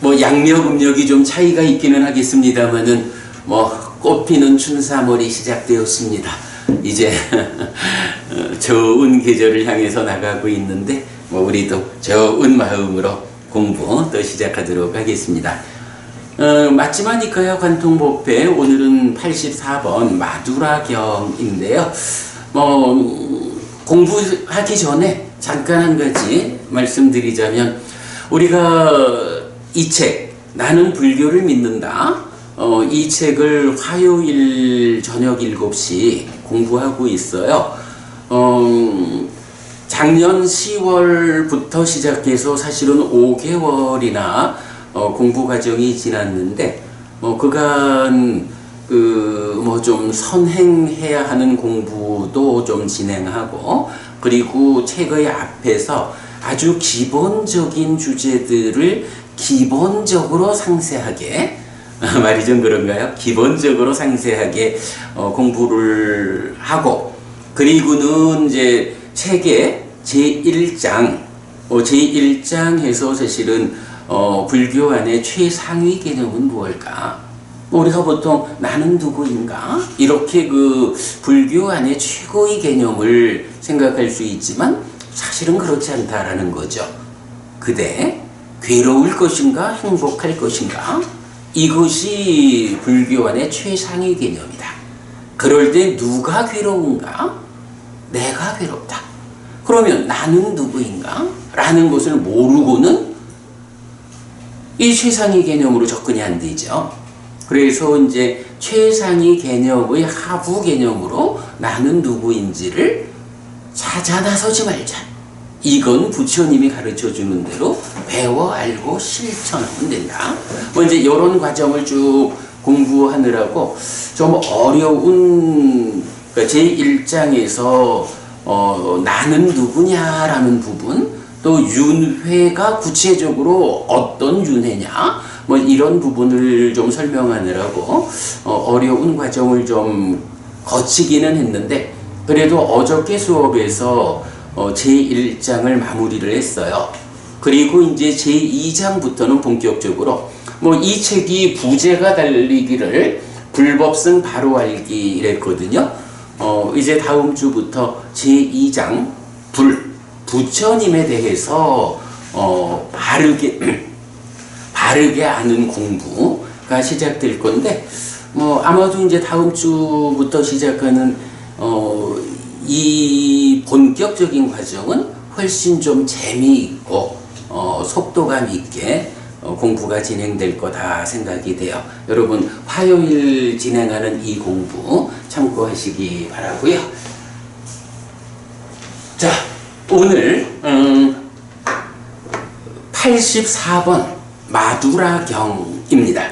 뭐 양력 음력이 좀 차이가 있기는 하겠습니다만은 뭐 꽃피는 춘삼월이 시작되었습니다. 이제 좋은 계절을 향해서 나가고 있는데 뭐 우리도 좋은 마음으로 공부 또 시작하도록 하겠습니다. 맞지마니까요 관통법회 오늘은 84번 마두라경인데요. 공부하기 전에 잠깐 한 가지 말씀드리자면 우리가 이 책 나는 불교를 믿는다 이 책을 화요일 저녁 7시 공부하고 있어요. 작년 10월부터 시작해서 사실은 5개월이나 공부 과정이 지났는데 그간 좀 선행해야 하는 공부도 좀 진행하고 그리고 책의 앞에서 아주 기본적인 주제들을 기본적으로 상세하게 말이 좀 그런가요? 기본적으로 상세하게 공부를 하고 그리고는 이제 책의 제1장에서 사실은 불교 안에 최상위 개념은 무엇일까? 우리가 보통 나는 누구인가? 이렇게 불교 안에 최고의 개념을 생각할 수 있지만 사실은 그렇지 않다라는 거죠. 그대 괴로울 것인가? 행복할 것인가? 이것이 불교 안의 최상위 개념이다. 그럴 때 누가 괴로운가? 내가 괴롭다. 그러면 나는 누구인가? 라는 것을 모르고는 이 최상위 개념으로 접근이 안 되죠. 그래서 이제 최상위 개념의 하부 개념으로 나는 누구인지를 찾아 나서지 말자. 이건 부처님이 가르쳐 주는 대로 배워 알고 실천하면 된다. 이제 이런 과정을 쭉 공부하느라고 좀 어려운 제1장에서 나는 누구냐라는 부분 또 윤회가 구체적으로 어떤 윤회냐 이런 부분을 좀 설명하느라고 어려운 과정을 좀 거치기는 했는데 그래도 어저께 수업에서 제1장을 마무리를 했어요. 그리고 이제 제2장부터는 본격적으로 이 책이 부제가 달리기를 불법성 바로 알기 이랬거든요. 이제 다음 주부터 제2장 부처님에 대해서 바르게 아는 공부가 시작될 건데 아마도 이제 다음 주부터 시작하는 이 본격적인 과정은 훨씬 좀 재미있고 속도감 있게 공부가 진행될 거다 생각이 돼요. 여러분 화요일 진행하는 이 공부 참고하시기 바라고요. 자, 오늘 84번 마두라경입니다.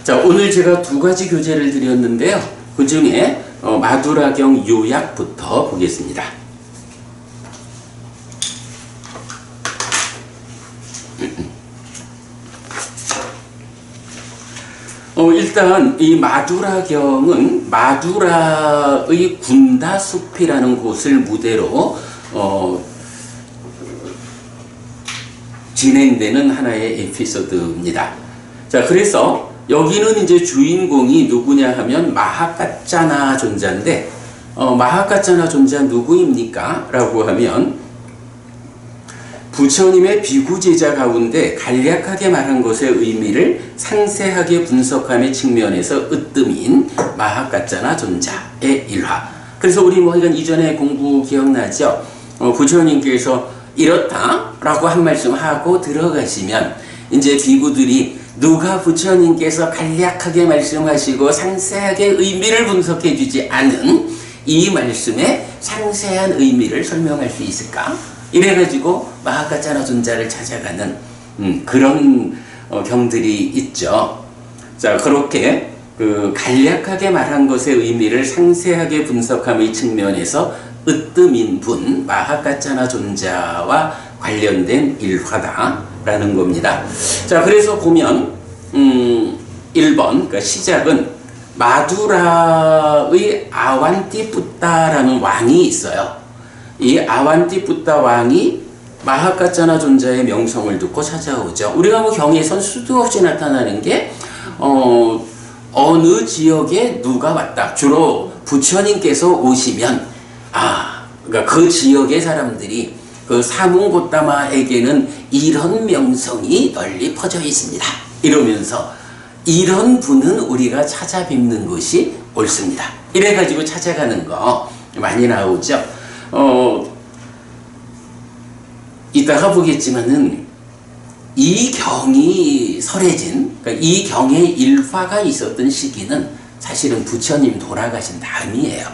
자, 오늘 제가 두 가지 교재를 드렸는데요. 그 중에 마두라경 요약부터 보겠습니다. 일단 이 마두라경은 마두라의 군다숲이라는 곳을 무대로 진행되는 하나의 에피소드입니다. 자, 그래서 여기는 이제 주인공이 누구냐 하면 마하카짜나 존자인데 마하카짜나 존자 누구입니까? 라고 하면 부처님의 비구 제자 가운데 간략하게 말한 것의 의미를 상세하게 분석함의 측면에서 으뜸인 마하카짜나 존자의 일화. 그래서 우리 이건 이전에 공부 기억나죠? 부처님께서 이렇다라고 한 말씀 하고 들어가시면 이제 비구들이 누가 부처님께서 간략하게 말씀하시고 상세하게 의미를 분석해 주지 않은 이 말씀의 상세한 의미를 설명할 수 있을까? 이래가지고 마하카짜나 존자를 찾아가는 그런 경들이 있죠. 자, 그렇게 간략하게 말한 것의 의미를 상세하게 분석함의 측면에서 으뜸인 분 마하카짜나 존자와 관련된 일화다라는 겁니다. 자, 그래서 보면 1번 그러니까 시작은 마두라의 아완티푸타라는 왕이 있어요. 이 아완티푸타 왕이 마하가짜나 존자의 명성을 듣고 찾아오죠. 우리가 뭐 경에선 수도 없이 나타나는 게 어느 지역에 누가 왔다. 주로 부처님께서 오시면 그러니까 그 지역의 사람들이 그 사문고따마에게는 이런 명성이 널리 퍼져 있습니다. 이러면서 이런 분은 우리가 찾아뵙는 것이 옳습니다. 이래가지고 찾아가는 거 많이 나오죠. 이따가 보겠지만은 이 경이 설해진, 그러니까 이 경의 일화가 있었던 시기는 사실은 부처님 돌아가신 다음이에요.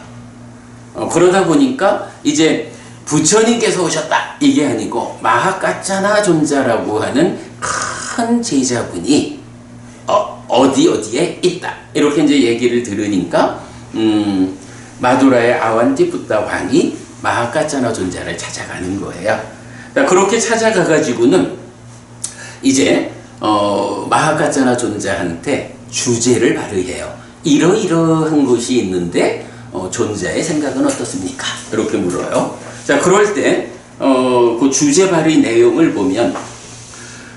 그러다 보니까 이제 부처님께서 오셨다 이게 아니고 마하가짜나 존자라고 하는 큰 제자분이 어디에 있다 이렇게 이제 얘기를 들으니까 마두라의 아완티푸타 왕이 마하가짜나 존자를 찾아가는 거예요. 그렇게 찾아가 가지고는 이제 마하가짜나 존자한테 주제를 발휘해요. 이러이러한 것이 있는데 존자의 생각은 어떻습니까? 이렇게 물어요. 자, 그럴 때 그 주제 발휘 내용을 보면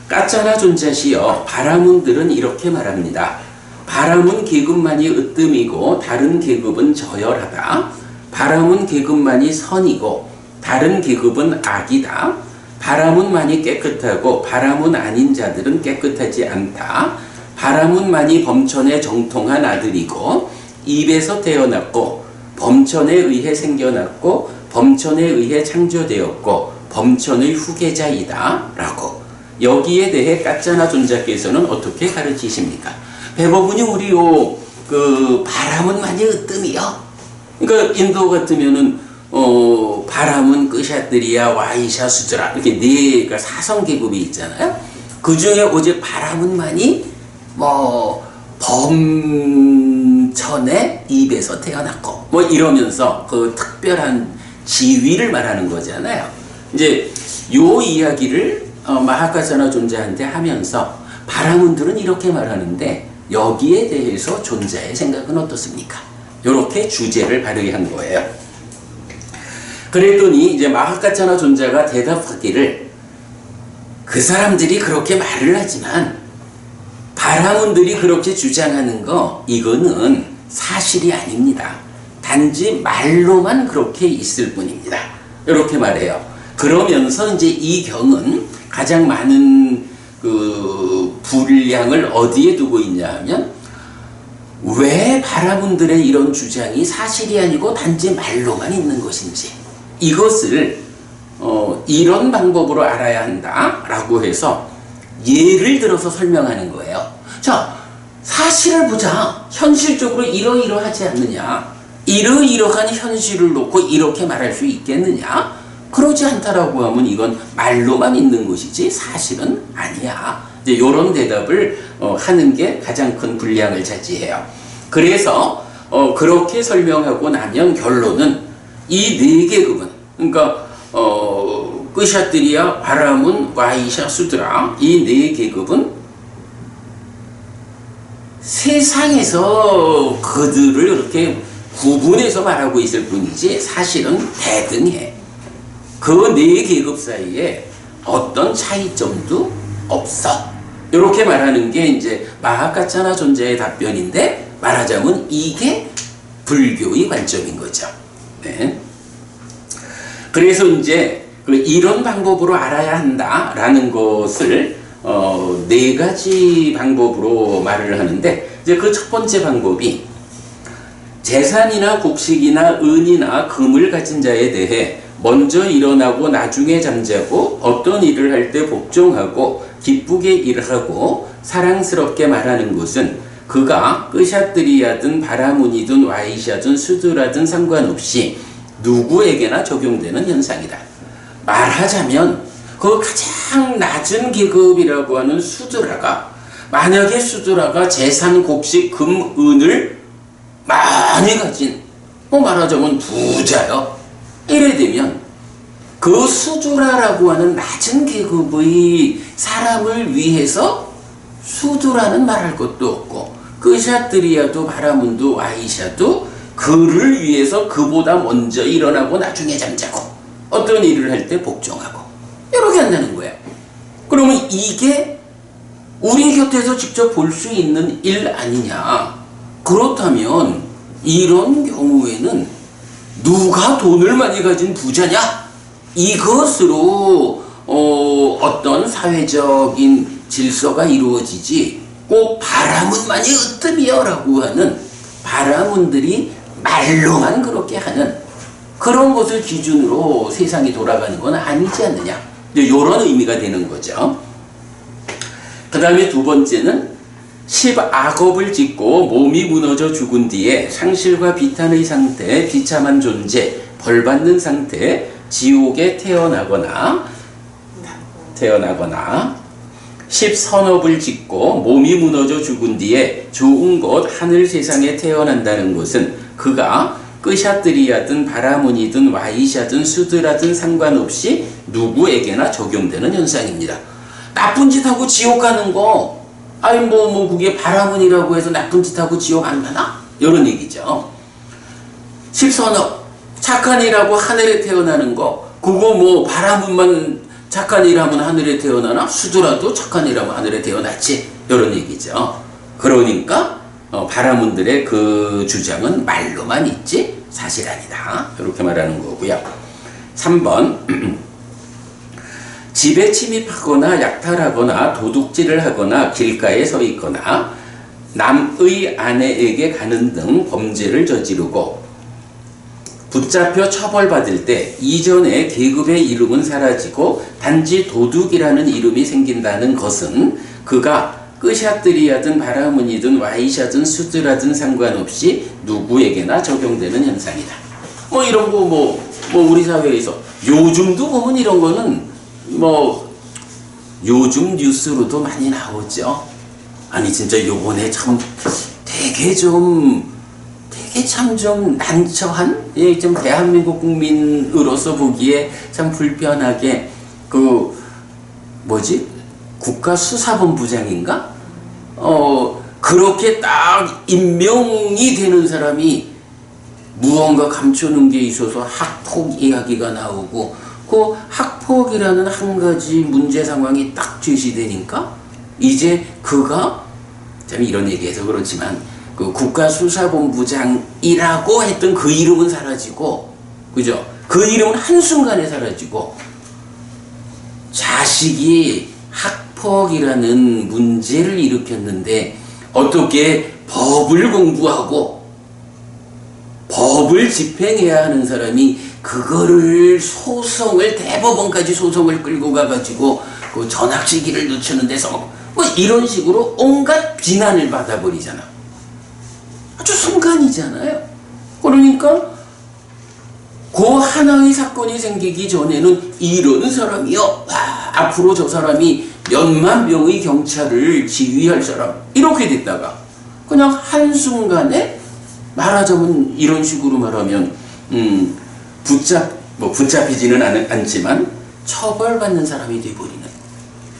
가짜나 존자시여 바라문들은 이렇게 말합니다. 바라문 계급만이 으뜸이고 다른 계급은 저열하다. 바라문 계급만이 선이고 다른 계급은 악이다. 바라문만이 깨끗하고 바라문 아닌 자들은 깨끗하지 않다. 바라문만이 범천에 정통한 아들이고 입에서 태어났고 범천에 의해 생겨났고 범천에 의해 창조되었고 범천의 후계자이다 라고 여기에 대해 가짜나 존자께서는 어떻게 가르치십니까? 대부분이 우리요 바람은만이 으뜸이요. 그러니까 인도 같으면은 바람은 끄샤들이야 와이샤 수드라 이렇게 그러니까 사성 계급이 있잖아요. 그 중에 오직 바람은만이 범천의 입에서 태어났고 이러면서 그 특별한 지위를 말하는 거잖아요. 이제 요 이야기를 마하가짜나 존자한테 하면서 바라문들은 이렇게 말하는데 여기에 대해서 존자의 생각은 어떻습니까? 이렇게 주제를 발휘한 거예요. 그랬더니 이제 마하가짜나 존자가 대답하기를 그 사람들이 그렇게 말을 하지만 바라문들이 그렇게 주장하는 거 이거는 사실이 아닙니다. 단지 말로만 그렇게 있을 뿐입니다. 이렇게 말해요. 그러면서 이제 이 경은 가장 많은 그 분량을 어디에 두고 있냐 하면 왜 바라문들의 이런 주장이 사실이 아니고 단지 말로만 있는 것인지 이것을 이런 방법으로 알아야 한다라고 해서 예를 들어서 설명하는 거예요. 자, 사실을 보자. 현실적으로 이러이러하지 않느냐. 이러이러한 현실을 놓고 이렇게 말할 수 있겠느냐? 그러지 않다라고 하면 이건 말로만 있는 것이지 사실은 아니야. 이제 이런 대답을 하는 게 가장 큰 분량을 차지해요. 그래서 그렇게 설명하고 나면 결론은 이 네 계급은 그러니까 끄샤트리아, 바라문, 와이샤, 수드라 이 네 계급은 세상에서 그들을 이렇게 구분해서 말하고 있을 뿐이지 사실은 대등해. 그 네 계급 사이에 어떤 차이점도 없어. 이렇게 말하는 게 이제 마하가짜나 존자의 답변인데 말하자면 이게 불교의 관점인 거죠. 네. 그래서 이제 이런 방법으로 알아야 한다라는 것을 네 가지 방법으로 말을 하는데 이제 그 첫 번째 방법이 재산이나 곡식이나 은이나 금을 가진 자에 대해 먼저 일어나고 나중에 잠자고 어떤 일을 할 때 복종하고 기쁘게 일하고 사랑스럽게 말하는 것은 그가 끄샤트리아든 바라문이든 와이샤든 수드라든 상관없이 누구에게나 적용되는 현상이다. 말하자면 그 가장 낮은 계급이라고 하는 수드라가 만약에 수드라가 재산, 곡식, 금, 은을 많이 가진 말하자면 부자요. 이래 되면 그 수두라라고 하는 낮은 계급의 사람을 위해서 수두라는 말할 것도 없고 끄샤트리아도 바라문도 와이샤도 그를 위해서 그보다 먼저 일어나고 나중에 잠자고 어떤 일을 할 때 복종하고 이렇게 한다는 거예요. 그러면 이게 우리 곁에서 직접 볼 수 있는 일 아니냐? 그렇다면 이런 경우에는 누가 돈을 많이 가진 부자냐? 이것으로 어떤 사회적인 질서가 이루어지지 꼭 바라문만이 으뜸이여 라고 하는 바라문들이 말로만 그렇게 하는 그런 것을 기준으로 세상이 돌아가는 건 아니지 않느냐. 이런 의미가 되는 거죠. 그 다음에 두 번째는 10악업을 짓고 몸이 무너져 죽은 뒤에 상실과 비탄의 상태, 비참한 존재, 벌받는 상태, 지옥에 태어나거나 10선업을 짓고 몸이 무너져 죽은 뒤에 좋은 곳 하늘 세상에 태어난다는 것은 그가 끄샤들이야든 바라문이든 와이샤든 수드라든 상관없이 누구에게나 적용되는 현상입니다. 나쁜 짓 하고 지옥 가는 거, 아니 그게 바라문이라고 해서 나쁜 짓 하고 지옥 안 가나? 이런 얘기죠. 10선업, 착한 일하고 하늘에 태어나는 거, 그거 바라문만 착한 일하면 하늘에 태어나나? 수드라도 착한 일하면 하늘에 태어났지. 이런 얘기죠. 그러니까 바라문들의 그 주장은 말로만 있지 사실 아니다. 이렇게 말하는 거고요. 3번 집에 침입하거나 약탈하거나 도둑질을 하거나 길가에 서 있거나 남의 아내에게 가는 등 범죄를 저지르고 붙잡혀 처벌받을 때 이전의 계급의 이름은 사라지고 단지 도둑이라는 이름이 생긴다는 것은 그가 끄샤들이야든 바라문이든 와이샤든 수드라든 상관없이 누구에게나 적용되는 현상이다. 이런 거 우리 사회에서 요즘도 보면 이런 거는 요즘 뉴스로도 많이 나오죠. 아니 진짜 요번에 참 되게 참 좀 난처한, 좀 대한민국 국민으로서 보기에 참 불편하게 국가수사본부장인가? 그렇게 딱 임명이 되는 사람이 무언가 감추는 게 있어서 학폭 이야기가 나오고 그 학폭이라는 한 가지 문제 상황이 딱 제시되니까 이제 그가 참 이런 얘기해서 그렇지만 그 국가수사본부장이라고 했던 그 이름은 사라지고, 그죠? 그 이름은 한순간에 사라지고 자식이 학폭이라는 문제를 일으켰는데 어떻게 법을 공부하고 법을 집행해야 하는 사람이 그거를 대법원까지 소송을 끌고 가가지고 그 전학 시기를 늦추는 데서 이런 식으로 온갖 비난을 받아버리잖아. 아주 순간이잖아요. 그러니까 그 하나의 사건이 생기기 전에는 이런 사람이요, 앞으로 저 사람이 몇만 명의 경찰을 지휘할 사람, 이렇게 됐다가 그냥 한순간에 말하자면 이런 식으로 말하면 붙잡히지는 않지만 처벌받는 사람이 돼버리는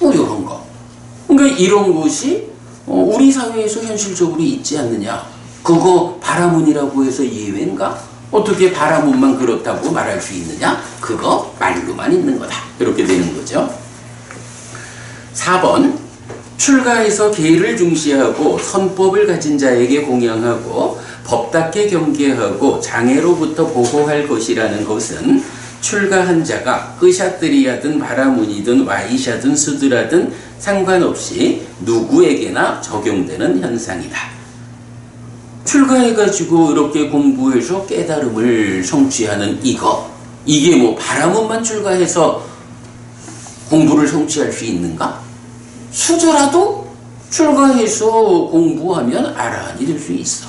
이런 거. 그러니까 이런 것이 우리 사회에서 현실적으로 있지 않느냐. 그거 바라문이라고 해서 예외인가? 어떻게 바라문만 그렇다고 말할 수 있느냐? 그거 말로만 있는 거다. 이렇게 되는 거죠. 4번 출가해서 계를 중시하고 선법을 가진 자에게 공양하고 법답게 경계하고 장애로부터 보호할 것이라는 것은 출가한 자가 끄샤들이야든 바라문이든 와이샤든 수드라든 상관없이 누구에게나 적용되는 현상이다. 출가해가지고 이렇게 공부해서 깨달음을 성취하는 이게 바라문만 출가해서 공부를 성취할 수 있는가? 수저라도 출가해서 공부하면 아라한이 될 수 있어.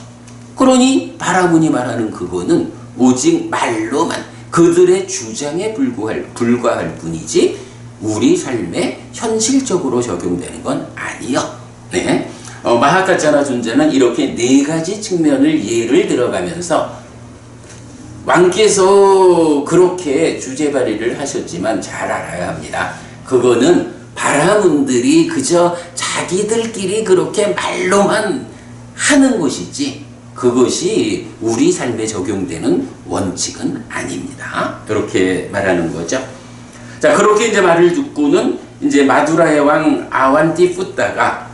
그러니 바라문이 말하는 그거는 오직 말로만 그들의 주장에 불과할 뿐이지 우리 삶에 현실적으로 적용되는 건 아니요. 네. 마하카짜나 존자는 이렇게 4가지 측면을 예를 들어가면서 왕께서 그렇게 주제 발의를 하셨지만 잘 알아야 합니다. 그거는 바라문들이 그저 자기들끼리 그렇게 말로만 하는 것이지 그것이 우리 삶에 적용되는 원칙은 아닙니다. 그렇게 말하는 거죠. 자, 그렇게 이제 말을 듣고는 이제 마두라의 왕 아완티푸타가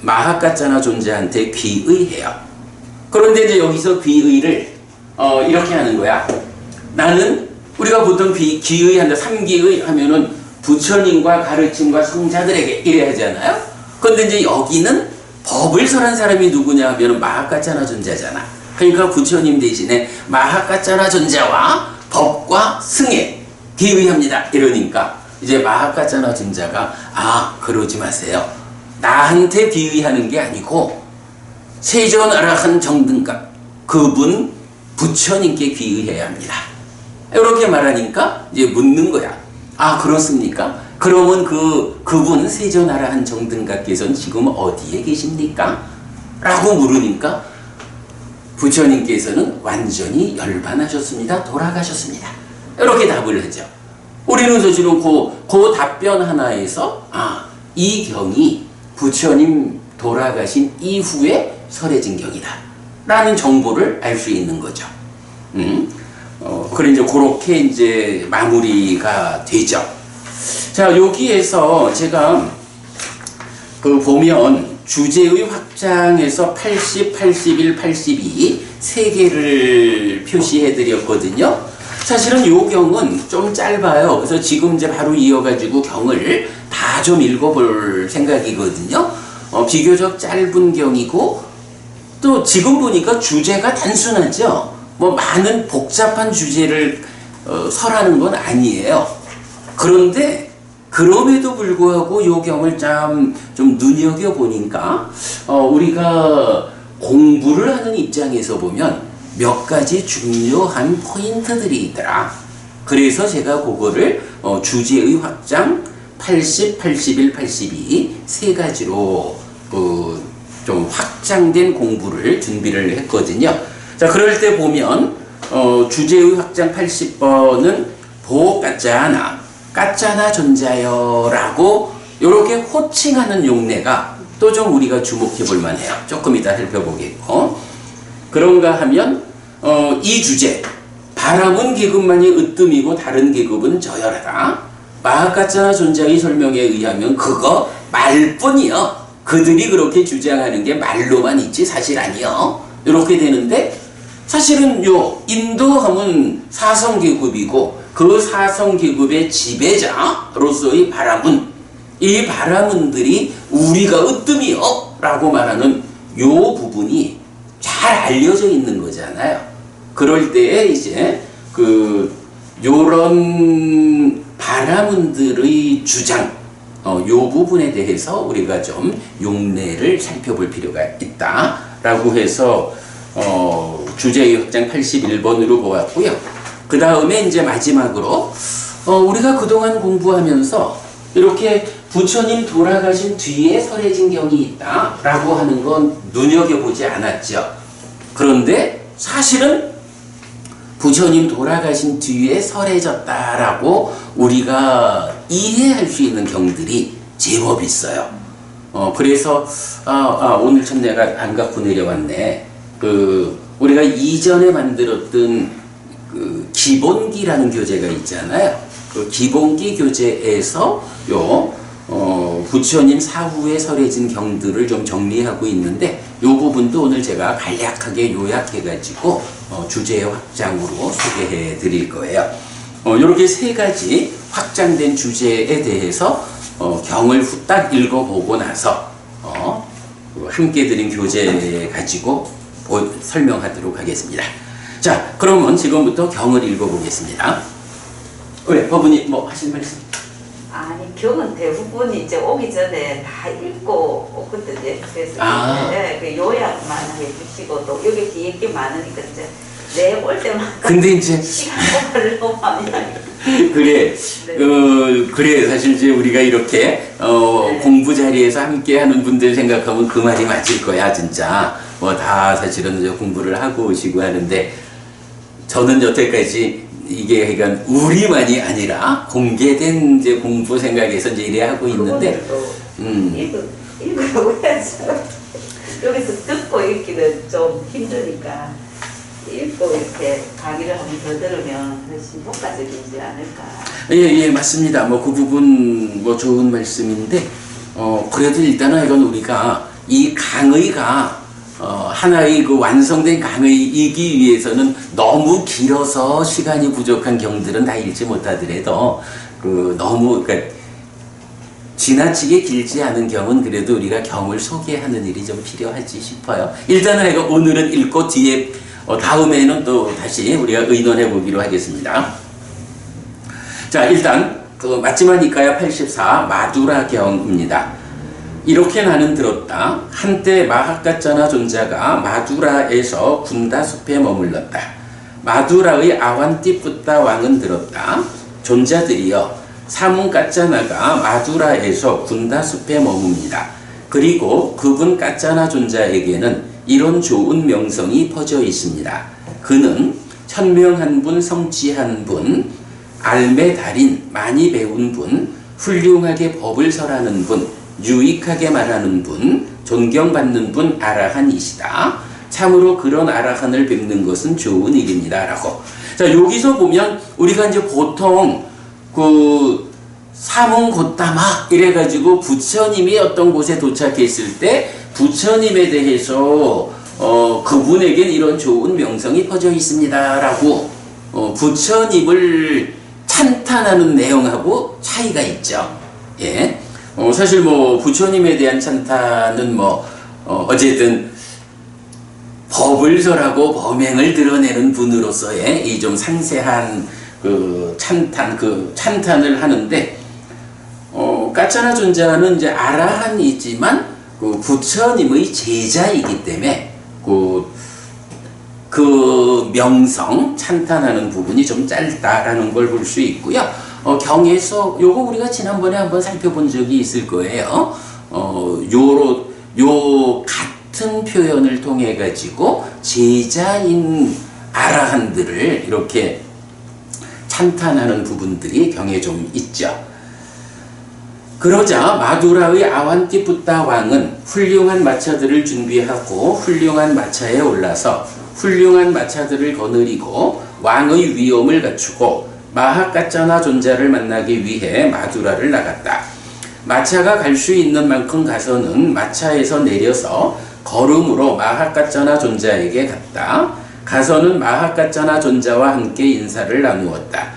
마하카짜나 존재한테 귀의해요. 그런데 이제 여기서 귀의를 이렇게 하는 거야. 나는 우리가 보통 귀의한다, 삼귀의 하면은 부처님과 가르침과 성자들에게 이래 하잖아요. 그런데 이제 여기는 법을 설한 사람이 누구냐 하면 마하카짜나 존재잖아. 그러니까 부처님 대신에 마하카짜나 존재와 법과 승에 귀의합니다. 이러니까 이제 마하카짜나 존재가 그러지 마세요. 나한테 귀의하는 게 아니고 세존아라한 정등각 그분 부처님께 귀의해야 합니다. 이렇게 말하니까 이제 묻는 거야. 그렇습니까? 그러면 그분 세존아라한 정등각께서는 지금 어디에 계십니까? 라고 물으니까 부처님께서는 완전히 열반하셨습니다. 돌아가셨습니다. 이렇게 답을 하죠. 우리는 사실은 그 답변 하나에서 이 경이 부처님 돌아가신 이후에 설해진 경이다 라는 정보를 알 수 있는 거죠. 그래 이제 그렇게 이제 마무리가 되죠. 자, 여기에서 제가 보면 주제의 확장에서 80, 81, 82 세 개를 표시해 드렸거든요. 사실은 요 경은 좀 짧아요. 그래서 지금 이제 바로 이어가지고 경을 다 좀 읽어볼 생각이거든요. 비교적 짧은 경이고 또 지금 보니까 주제가 단순하죠. 뭐 많은 복잡한 주제를 설하는 건 아니에요. 그런데 그럼에도 불구하고 요 경을 좀 눈여겨보니까 우리가 공부를 하는 입장에서 보면 몇 가지 중요한 포인트들이 있더라. 그래서 제가 그거를 주제의 확장 80, 81, 82 세 가지로 좀 확장된 공부를 준비를 했거든요. 자, 그럴 때 보면 주제의 확장 80번은 까짜나 존자여 라고 이렇게 호칭하는 용례가 또 좀 우리가 주목해 볼 만해요. 조금 이따 살펴보겠고. 그런가 하면 이 주제 바람은 계급만이 으뜸이고 다른 계급은 저열하다. 마하카짜나 존자의 설명에 의하면 그거 말뿐이요. 그들이 그렇게 주장하는 게 말로만 있지 사실 아니요. 이렇게 되는데 사실은 인도 하면 사성계급이고 그 사성계급의 지배자로서의 바라문, 이 바라문들이 우리가 으뜸이요 라고 말하는 요 부분이 잘 알려져 있는 거잖아요. 그럴 때에 이제 요런 바라문들의 주장, 요 부분에 대해서 우리가 좀 용례를 살펴볼 필요가 있다 라고 해서 주제의 확장 81번으로 보았고요. 그 다음에 이제 마지막으로 우리가 그동안 공부하면서 이렇게 부처님 돌아가신 뒤에 설해진 경이 있다 라고 하는 건 눈여겨보지 않았죠. 그런데 사실은 부처님 돌아가신 뒤에 설해졌다라고 우리가 이해할 수 있는 경들이 제법 있어요. 그래서 오늘 참 내가 안 갖고 내려왔네. 우리가 이전에 만들었던 기본기라는 교재가 있잖아요. 그 기본기 교재에서 부처님 사후에 설해진 경들을 좀 정리하고 있는데 이 부분도 오늘 제가 간략하게 요약해가지고 주제 확장으로 소개해 드릴 거예요. 이렇게 세 가지 확장된 주제에 대해서 경을 후딱 읽어보고 나서 함께 드린 교재 가지고 설명하도록 하겠습니다. 자, 그러면 지금부터 경을 읽어보겠습니다. 왜? 법은이 뭐 하실 말씀? 아니, 경은 대부분 이제 오기 전에 다 읽고 오거든요. 그래서 그 요약만 해주시고 또 여기 뒤에 게 많으니까 이제 내 올 때마다 근데 이제 시간 꼬발을 너무 많이 하니까. 그래, 네. 그래 사실 이제 우리가 이렇게 네. 공부 자리에서 함께 하는 분들 생각하면 그 말이 맞을 거야 진짜. 뭐 다 사실은 이제 공부를 하고 오시고 하는데 저는 여태까지 이게 그러니까 우리만이 아니라 공개된 이제 공부 생각에서 이제 이래 하고 있는데 읽으라고 해야죠. 여기서 듣고 읽기는 좀 힘드니까 읽고 이렇게 강의를 한 번 더 들으면 훨씬 효과적이지 않을까. 예, 맞습니다. 뭐 그 부분 뭐 좋은 말씀인데, 그래도 일단은 이건 우리가 이 강의가 하나의 그 완성된 강의이기 위해서는 너무 길어서 시간이 부족한 경들은 다 읽지 못하더라도 너무 그러니까 지나치게 길지 않은 경은 그래도 우리가 경을 소개하는 일이 좀 필요하지 싶어요. 일단은 오늘은 읽고 뒤에 다음에는 또 다시 우리가 의논해 보기로 하겠습니다. 자, 일단 맞지마니까야 84 마두라경입니다. 이렇게 나는 들었다. 한때 마하카짜나 존자가 마두라에서 군다숲에 머물렀다. 마두라의 아완띠뿌따 왕은 들었다. 존자들이여, 사문 까짜나가 마두라에서 군다숲에 머뭅니다. 그리고 그분 까짜나 존자에게는 이런 좋은 명성이 퍼져 있습니다. 그는 현명한 분, 성취한 분, 알매 달인, 많이 배운 분, 훌륭하게 법을 설하는 분, 유익하게 말하는 분, 존경받는 분, 아라한이시다. 참으로 그런 아라한을 뵙는 것은 좋은 일입니다. 라고. 자, 여기서 보면 우리가 이제 보통 사문고따마 이래가지고 부처님이 어떤 곳에 도착했을 때 부처님에 대해서 그분에겐 이런 좋은 명성이 퍼져 있습니다. 라고 부처님을 찬탄하는 내용하고 차이가 있죠. 예. 사실 부처님에 대한 찬탄은 어쨌든 법을 설하고 범행을 드러내는 분으로서의 이 좀 상세한 찬탄을 하는데, 까짜나 존자는 이제 아라한이지만 부처님의 제자이기 때문에 그 명성, 찬탄하는 부분이 좀 짧다라는 걸 볼 수 있고요. 경에서 요거 우리가 지난번에 한번 살펴본 적이 있을 거예요. 요 같은 표현을 통해 가지고 제자인 아라한들을 이렇게 찬탄하는 부분들이 경에 좀 있죠. 그러자 마두라의 아완띠뿌따 왕은 훌륭한 마차들을 준비하고 훌륭한 마차에 올라서 훌륭한 마차들을 거느리고 왕의 위엄을 갖추고 마하카짜나 존자를 만나기 위해 마두라를 나갔다. 마차가 갈 수 있는 만큼 가서는 마차에서 내려서 걸음으로 마하카짜나 존자에게 갔다. 가서는 마하카짜나 존자와 함께 인사를 나누었다.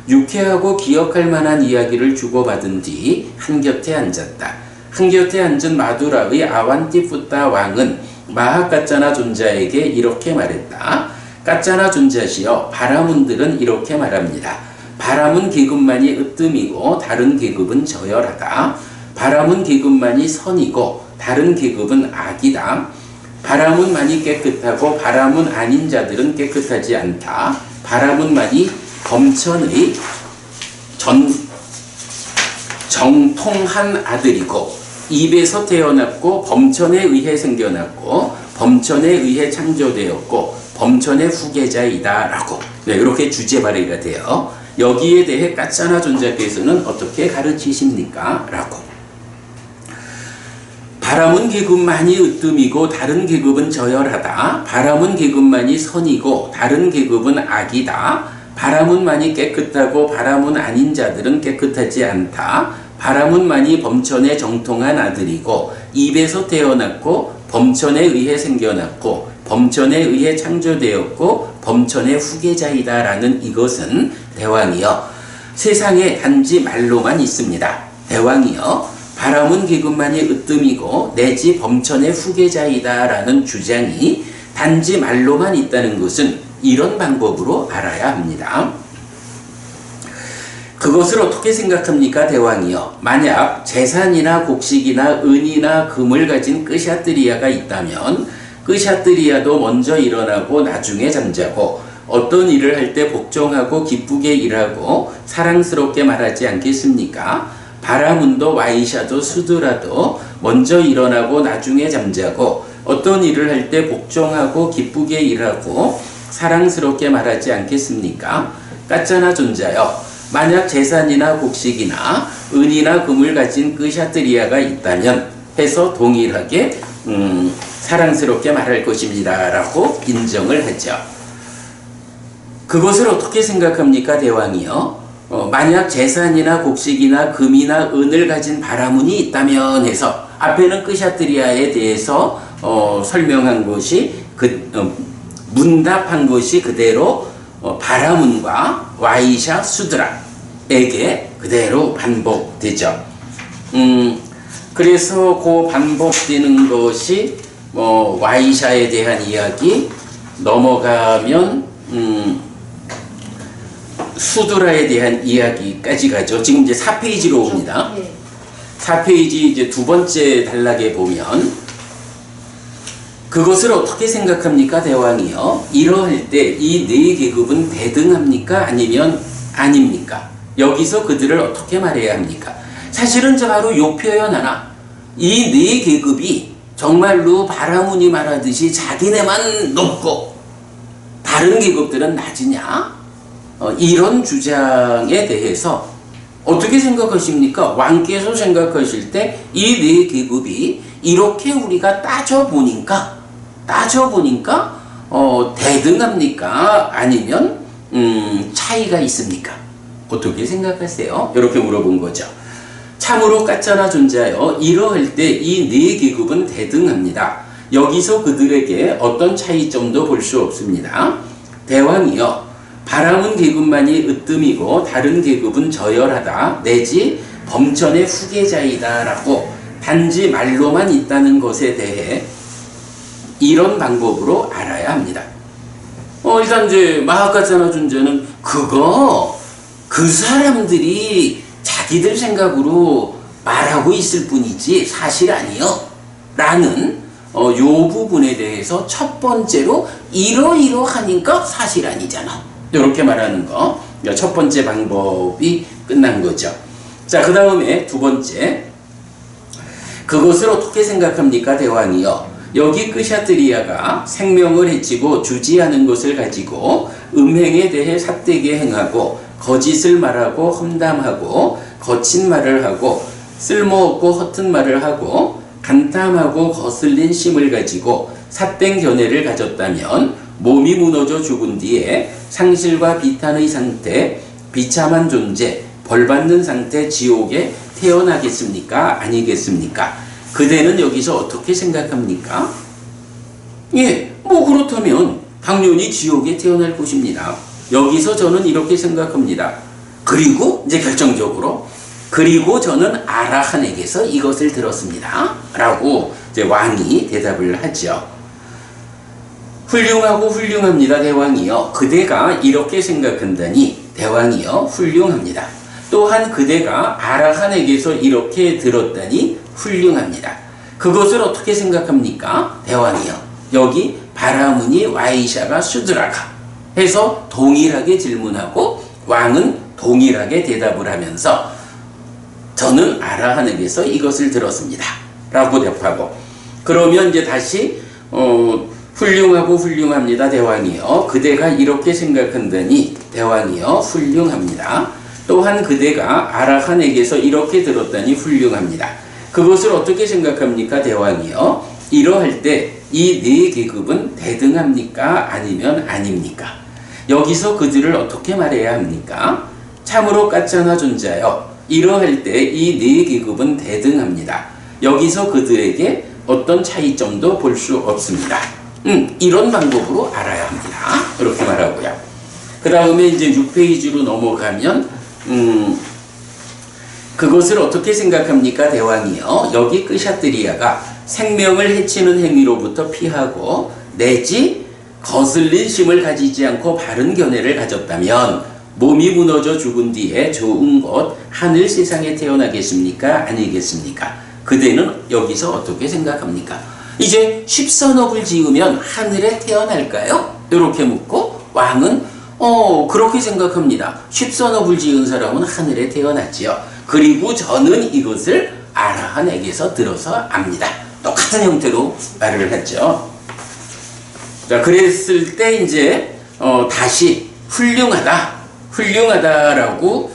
유쾌하고 기억할 만한 이야기를 주고받은 뒤 한곁에 앉았다. 한곁에 앉은 마두라의 아완띠뿌따 왕은 마하카짜나 존자에게 이렇게 말했다. 까짜나 존자시여, 바라문들은 이렇게 말합니다. 바라문 계급만이 으뜸이고 다른 계급은 저열하다. 바라문 계급만이 선이고 다른 계급은 악이다. 바라문만이 깨끗하고 바라문 아닌 자들은 깨끗하지 않다. 바라문만이 범천의 정통한 아들이고 입에서 태어났고 범천에 의해 생겨났고 범천에 의해 창조되었고 범천의 후계자이다. 라고 이렇게 주제 발의가 돼요. 여기에 대해 까짜나 존자께서는 어떻게 가르치십니까? 라고. 바라문 계급만이 으뜸이고 다른 계급은 저열하다. 바라문 계급만이 선이고 다른 계급은 악이다. 바라문만이 깨끗하고 바라문 아닌 자들은 깨끗하지 않다. 바라문만이 범천의 정통한 아들이고 입에서 태어났고 범천에 의해 생겨났고 범천에 의해 창조되었고 범천의 후계자이다. 라는 이것은 대왕이여, 세상에 단지 말로만 있습니다. 대왕이여, 바라문 계급만이 으뜸이고 내지 범천의 후계자이다. 라는 주장이 단지 말로만 있다는 것은 이런 방법으로 알아야 합니다. 그것을 어떻게 생각합니까, 대왕이여? 만약 재산이나 곡식이나 은이나 금을 가진 끄샤뜨리아가 있다면 끄샤뜨리아도 먼저 일어나고 나중에 잠자고 어떤 일을 할 때 복종하고 기쁘게 일하고 사랑스럽게 말하지 않겠습니까? 바라문도 와이샤도 수드라도 먼저 일어나고 나중에 잠자고 어떤 일을 할 때 복종하고 기쁘게 일하고 사랑스럽게 말하지 않겠습니까? 까짜나 존자여, 만약 재산이나 곡식이나 은이나 금을 가진 끄샤뜨리아가 있다면 해서 동일하게 사랑스럽게 말할 것입니다. 라고 인정을 하죠. 그것을 어떻게 생각합니까, 대왕이요? 만약 재산이나 곡식이나 금이나 은을 가진 바라문이 있다면 해서 앞에는 끄샤트리아에 대해서 설명한 것이 문답한 것이 그대로 바라문과 와이샤 수드라에게 그대로 반복되죠. 그래서 그 반복되는 것이 와이샤에 대한 이야기 넘어가면 수드라에 대한 이야기까지 가죠. 지금 이제 4페이지로 옵니다. 4페이지 이제 두 번째 단락에 보면 그것을 어떻게 생각합니까, 대왕이요? 이러할 때 이 네 계급은 대등합니까? 아니면 아닙니까? 여기서 그들을 어떻게 말해야 합니까? 사실은 저 바로 요 표현 하나. 이 네 계급이 정말로 바라문이 말하듯이 자기네만 높고 다른 계급들은 낮으냐? 이런 주장에 대해서 어떻게 생각하십니까? 왕께서 생각하실 때 이 네 계급이 이렇게 우리가 따져보니까 대등합니까? 아니면 차이가 있습니까? 어떻게 생각하세요? 이렇게 물어본 거죠. 참으로 까짜나 존재하여 이러할 때 이 네 계급은 대등합니다. 여기서 그들에게 어떤 차이점도 볼 수 없습니다. 대왕이여, 바라문 계급만이 으뜸이고 다른 계급은 저열하다 내지 범천의 후계자이다 라고 단지 말로만 있다는 것에 대해 이런 방법으로 알아야 합니다. 일단 이제 마하카짜나 존재는 그 사람들이 자기들 생각으로 말하고 있을 뿐이지 사실 아니요 라는 요 부분에 대해서 첫 번째로 이러이러하니까 사실 아니잖아 이렇게 말하는 거 첫 번째 방법이 끝난 거죠. 자, 그 다음에 두 번째, 그것을 어떻게 생각합니까, 대왕이요? 여기 끄샤트리아가 생명을 해치고 주지하는 것을 가지고 음행에 대해 삿되게 행하고 거짓을 말하고 험담하고 거친 말을 하고 쓸모없고 허튼 말을 하고 간탐하고 거슬린 심을 가지고 삿된 견해를 가졌다면 몸이 무너져 죽은 뒤에 상실과 비탄의 상태, 비참한 존재, 벌받는 상태 지옥에 태어나겠습니까? 아니겠습니까? 그대는 여기서 어떻게 생각합니까? 그렇다면 당연히 지옥에 태어날 것입니다. 여기서 저는 이렇게 생각합니다. 그리고 이제 결정적으로 그리고 저는 아라한에게서 이것을 들었습니다. 라고 이제 왕이 대답을 하죠. 훌륭하고 훌륭합니다, 대왕이여. 그대가 이렇게 생각한다니 대왕이여 훌륭합니다. 또한 그대가 아라한에게서 이렇게 들었다니 훌륭합니다. 그것을 어떻게 생각합니까? 대왕이여. 여기 바라문이 와이샤가 수드라가 해서 동일하게 질문하고 왕은 동일하게 대답을 하면서 저는 아라한에게서 이것을 들었습니다. 라고 답하고 그러면 이제 다시 훌륭하고 훌륭합니다, 대왕이여. 그대가 이렇게 생각한다니 대왕이여 훌륭합니다. 또한 그대가 아라한에게서 이렇게 들었다니 훌륭합니다. 그것을 어떻게 생각합니까, 대왕이여? 이러할 때 이 네 계급은 대등합니까? 아니면 아닙니까? 여기서 그들을 어떻게 말해야 합니까? 참으로 까짜나 존재하여 이러할 때 이 네 계급은 대등합니다. 여기서 그들에게 어떤 차이점도 볼 수 없습니다. 이런 방법으로 알아야 합니다. 이렇게 말하고요. 그 다음에 이제 6페이지로 넘어가면 그것을 어떻게 생각합니까, 대왕이여? 여기 끄샤트리아가 생명을 해치는 행위로부터 피하고 내지 거슬린 심을 가지지 않고 바른 견해를 가졌다면 몸이 무너져 죽은 뒤에 좋은 곳 하늘 세상에 태어나겠습니까? 아니겠습니까? 그대는 여기서 어떻게 생각합니까? 이제 십선업을 지으면 하늘에 태어날까요? 이렇게 묻고 왕은 그렇게 생각합니다. 십선업을 지은 사람은 하늘에 태어났지요. 그리고 저는 이것을 아라한에게서 들어서 압니다. 똑같은 형태로 말을 했죠. 자, 그랬을 때 이제 다시 훌륭하다라고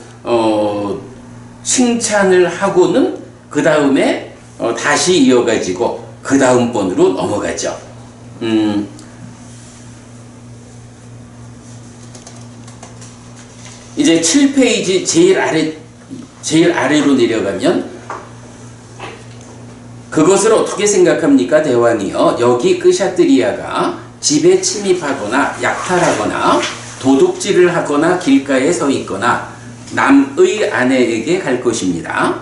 칭찬을 하고는 그 다음에 다시 이어가지고 그 다음 번으로 넘어가죠. 이제 7페이지 제일 아래로 내려가면 그것을 어떻게 생각합니까 대왕이요? 여기 끄샤트리아가 집에 침입하거나 약탈하거나 도둑질을 하거나 길가에 서 있거나 남의 아내에게 갈 것입니다.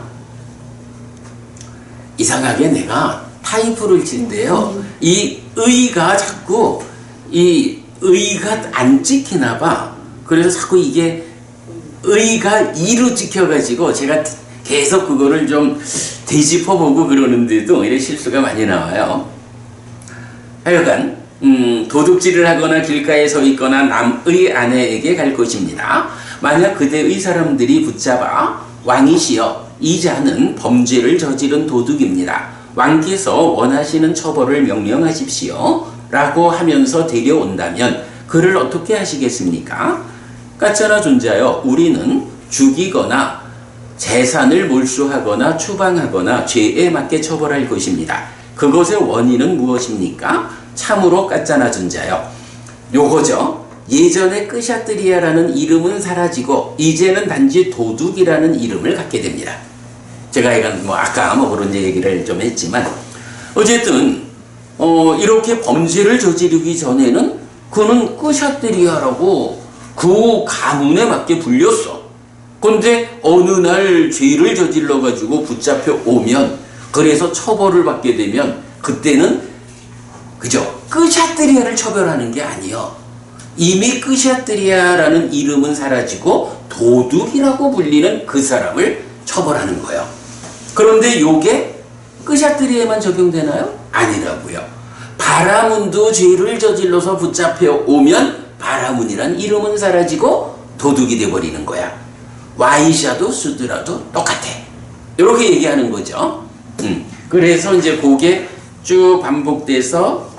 이상하게 내가 타이프를 칠 때요, 이 의가 자꾸 이 의가 안 찍히나 봐. 그래서 자꾸 이게 의가 이로 찍혀가지고 제가 계속 그거를 좀 되짚어보고 그러는데도 이런 실수가 많이 나와요. 하여간 도둑질을 하거나 길가에 서 있거나 남의 아내에게 갈 것입니다. 만약 그대의 사람들이 붙잡아 왕이시여 이 자는 범죄를 저지른 도둑입니다. 왕께서 원하시는 처벌을 명령하십시오 라고 하면서 데려온다면 그를 어떻게 하시겠습니까? 까짜나 존자여 우리는 죽이거나 재산을 몰수하거나 추방하거나 죄에 맞게 처벌할 것입니다. 그것의 원인은 무엇입니까? 참으로 까짜나 존자여 요거죠. 예전에 끄샤트리아라는 이름은 사라지고 이제는 단지 도둑이라는 이름을 갖게 됩니다. 제가 이건 아까 그런 얘기를 좀 했지만 어쨌든 이렇게 범죄를 저지르기 전에는 그는 끄샤트리아라고 그 가문에 맞게 불렸어. 근데 어느 날 죄를 저질러 가지고 붙잡혀 오면 그래서 처벌을 받게 되면 그때는 그죠? 끄샤트리아를 처벌하는 게 아니요. 이미 끄샤트리아라는 이름은 사라지고 도둑이라고 불리는 그 사람을 처벌하는 거예요. 그런데 요게 끄샤트리아에만 적용되나요? 아니라고요. 바라문도 죄를 저질러서 붙잡혀 오면 바라문이란 이름은 사라지고 도둑이 돼버리는 거야. 와이샤도 수드라도 똑같아. 이렇게 얘기하는 거죠. 그래서 이제 그게 쭉 반복돼서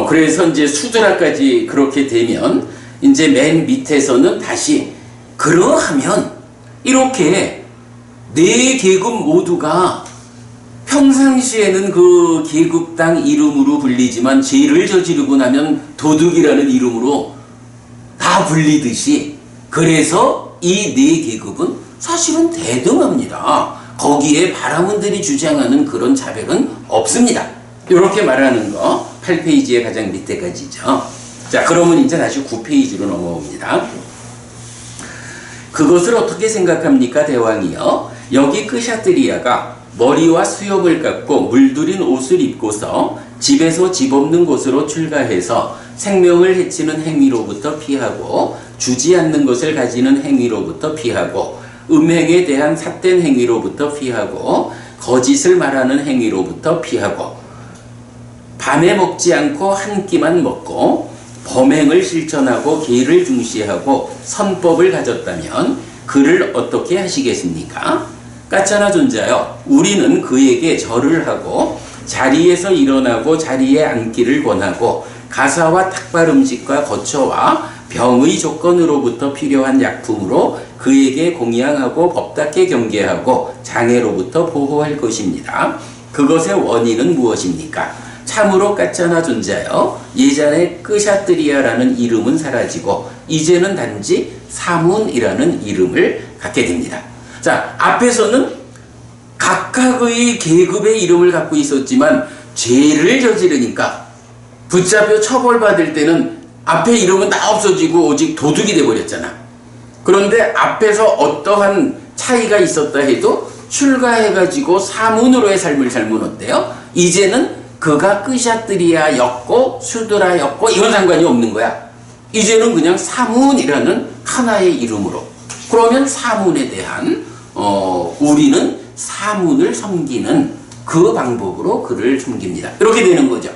그래서 이제 수드라까지 그렇게 되면 이제 맨 밑에서는 다시 그러하면 이렇게 네 계급 모두가 평상시에는 그 계급당 이름으로 불리지만 죄를 저지르고 나면 도둑이라는 이름으로 다 불리듯이 그래서 이 네 계급은 사실은 대등합니다. 거기에 바라문들이 주장하는 그런 차별은 없습니다. 이렇게 말하는 거 8페이지의 가장 밑에까지죠. 자, 그러면 이제 다시 9페이지로 넘어옵니다. 그것을 어떻게 생각합니까 대왕이요? 여기 끄샤트리아가 머리와 수염을 깎고 물들인 옷을 입고서 집에서 집 없는 곳으로 출가해서 생명을 해치는 행위로부터 피하고 주지 않는 것을 가지는 행위로부터 피하고 음행에 대한 삿된 행위로부터 피하고 거짓을 말하는 행위로부터 피하고 밤에 먹지 않고 한 끼만 먹고 범행을 실천하고 계를 중시하고 선법을 가졌다면 그를 어떻게 하시겠습니까? 까짜나 존자여 우리는 그에게 절을 하고 자리에서 일어나고 자리에 앉기를 권하고 가사와 탁발 음식과 거처와 병의 조건으로부터 필요한 약품으로 그에게 공양하고 법답게 경계하고 장애로부터 보호할 것입니다. 그것의 원인은 무엇입니까? 참으로 까짜나 존자여 예전에 끄샤트리아라는 이름은 사라지고 이제는 단지 사문이라는 이름을 갖게 됩니다. 자, 앞에서는 각각의 계급의 이름을 갖고 있었지만 죄를 저지르니까 붙잡혀 처벌받을 때는 앞에 이름은 다 없어지고 오직 도둑이 돼버렸잖아. 그런데 앞에서 어떠한 차이가 있었다 해도 출가해가지고 사문으로의 삶을 살면 어때요? 이제는 그가 끄샤트리아였고 수드라였고 이건 상관이 없는 거야. 이제는 그냥 사문이라는 하나의 이름으로. 그러면 사문에 대한 우리는 사문을 섬기는 그 방법으로 그를 섬깁니다. 이렇게 되는 거죠.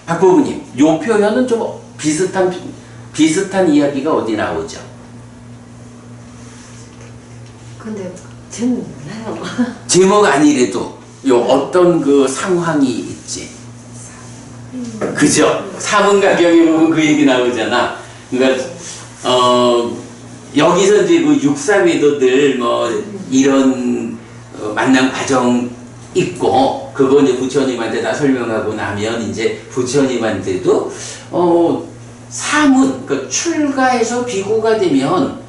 박보부님, 요 표현은 좀 비슷한 이야기가 어디 나오죠? 근데 저는 몰라요. 제목 아니래도 요 어떤 그 상황이 있지. 그죠? 사문가경에 보면 그 얘기 나오잖아. 그러니까 여기서 이제 그 육사외도들 이런 만남 과정 있고 그거 이제 부처님한테 다 설명하고 나면 이제 부처님한테도 사문, 그 출가해서 비구가 되면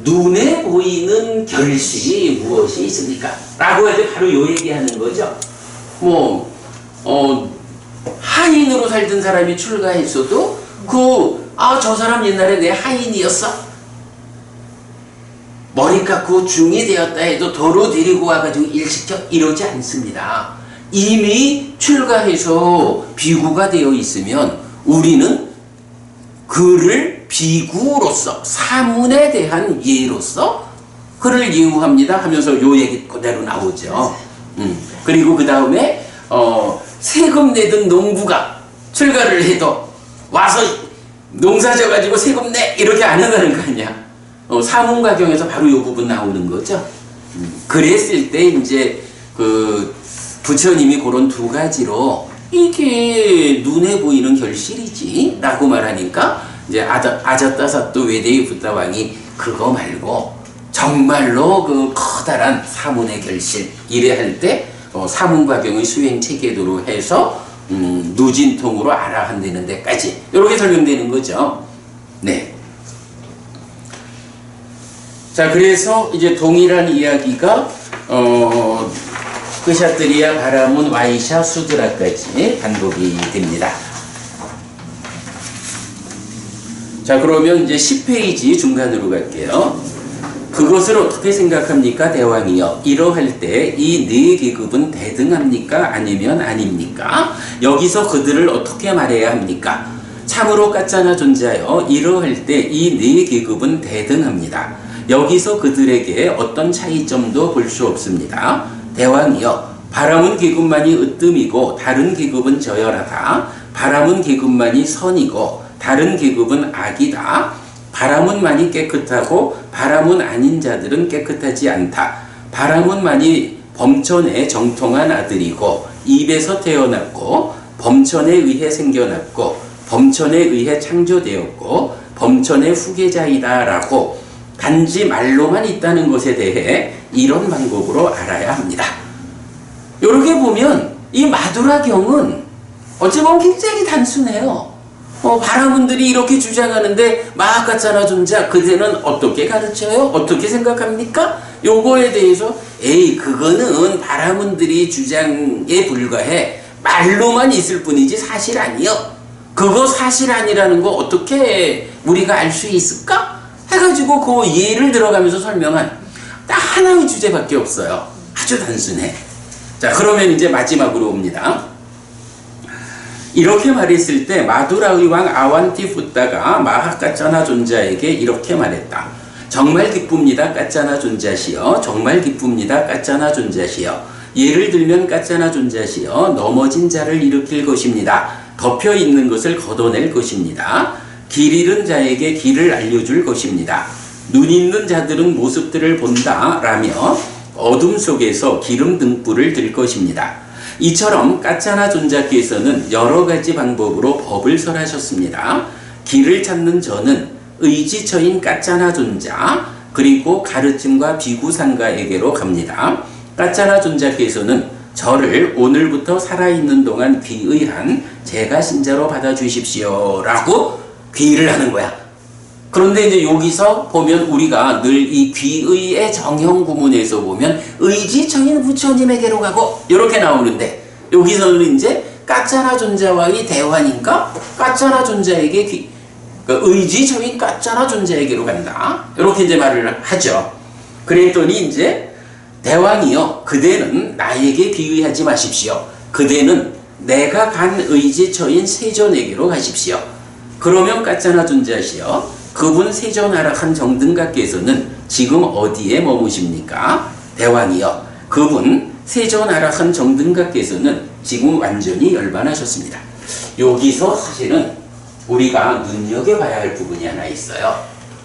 눈에 보이는 결실이 무엇이 있습니까? 라고 할 때 바로 요 얘기하는 거죠. 하인으로 살던 사람이 출가했어도 저 사람 옛날에 내 하인이었어. 머리 깎고 중이 되었다 해도 도로 데리고 와가지고 일시켜 이러지 않습니다. 이미 출가해서 비구가 되어 있으면 우리는 그를 비구로서 사문에 대한 예로서 그를 예우합니다 하면서 요 얘기 그대로 나오죠. 그리고 그 다음에 세금 내던 농부가 출가를 해도 와서 농사 져가지고 세금 내 이렇게 안 한다는 거 아니야. 사문가경에서 바로 이 부분 나오는 거죠. 그랬을 때 이제 그 부처님이 그런 두 가지로 이게 눈에 보이는 결실이지 라고 말하니까 이제 아자따사또 외대의 붓다왕이 그거 말고 정말로 그 커다란 사문의 결실 이래 할 때 사문가경의 수행 체계도로 해서 누진통으로 알아한다는 데까지 이렇게 설명되는 거죠. 네. 자, 그래서 이제 동일한 이야기가 크샤트리아, 바라문, 와이샤, 수드라까지 반복이 됩니다. 자, 그러면 이제 10페이지 중간으로 갈게요. 그것을 어떻게 생각합니까, 대왕이여? 이러할 때 이 네 계급은 대등합니까? 아니면 아닙니까? 여기서 그들을 어떻게 말해야 합니까? 참으로 까짜나 존재하여 이러할 때 이 네 계급은 대등합니다. 여기서 그들에게 어떤 차이점도 볼 수 없습니다. 대왕이여, 바람은 계급만이 으뜸이고 다른 계급은 저열하다. 바람은 계급만이 선이고 다른 계급은 악이다. 바람은만이 깨끗하고 바람은 아닌 자들은 깨끗하지 않다. 바람은만이 범천에 정통한 아들이고 입에서 태어났고 범천에 의해 생겨났고 범천에 의해 창조되었고 범천의 후계자이다 라고 단지 말로만 있다는 것에 대해 이런 방법으로 알아야 합니다. 이렇게 보면 이 마두라경은 어찌 보면 굉장히 단순해요. 바라문들이 이렇게 주장하는데 마하카짜나 존자 그대는 어떻게 가르쳐요? 어떻게 생각합니까? 요거에 대해서 그거는 바라문들이 주장에 불과해. 말로만 있을 뿐이지 사실 아니요. 그거 사실 아니라는 거 어떻게 우리가 알 수 있을까? 해가지고 그 예를 들어가면서 설명한 딱 하나의 주제밖에 없어요. 아주 단순해. 자, 그러면 이제 마지막으로 옵니다. 이렇게 말했을 때 마두라의 왕 아완티푸타가 마하카짜나 존자에게 이렇게 말했다. 정말 기쁩니다, 까짜나 존자시여. 정말 기쁩니다, 까짜나 존자시여. 예를 들면 까짜나 존자시여 넘어진 자를 일으킬 것입니다. 덮여 있는 것을 걷어낼 것입니다. 길 잃은 자에게 길을 알려줄 것입니다. 눈 있는 자들은 모습들을 본다 라며 어둠 속에서 기름 등불을 들 것입니다. 이처럼 까짜나 존자께서는 여러 가지 방법으로 법을 설하셨습니다. 길을 찾는 저는 의지처인 까짜나 존자 그리고 가르침과 비구상가에게로 갑니다. 까짜나 존자께서는 저를 오늘부터 살아있는 동안 귀의한 제가 신자로 받아주십시오 라고 귀의를 하는 거야. 그런데 이제 여기서 보면 우리가 늘 이 귀의의 정형 구문에서 보면 의지처인 부처님에게로 가고 이렇게 나오는데 여기서는 이제 까짜나 존자와의 대화니까 까짜나 존자에게 의지처인 까짜나 존자에게로 간다. 이렇게 이제 말을 하죠. 그랬더니 이제 대왕이여 그대는 나에게 귀의하지 마십시오. 그대는 내가 간 의지처인 세존에게로 가십시오. 그러면 까짜나 존자시여 그분 세존하락한 정등각께서는 지금 어디에 머무십니까? 대왕이여 그분 세존하락한 정등각께서는 지금 완전히 열반하셨습니다. 여기서 사실은 우리가 눈여겨봐야 할 부분이 하나 있어요.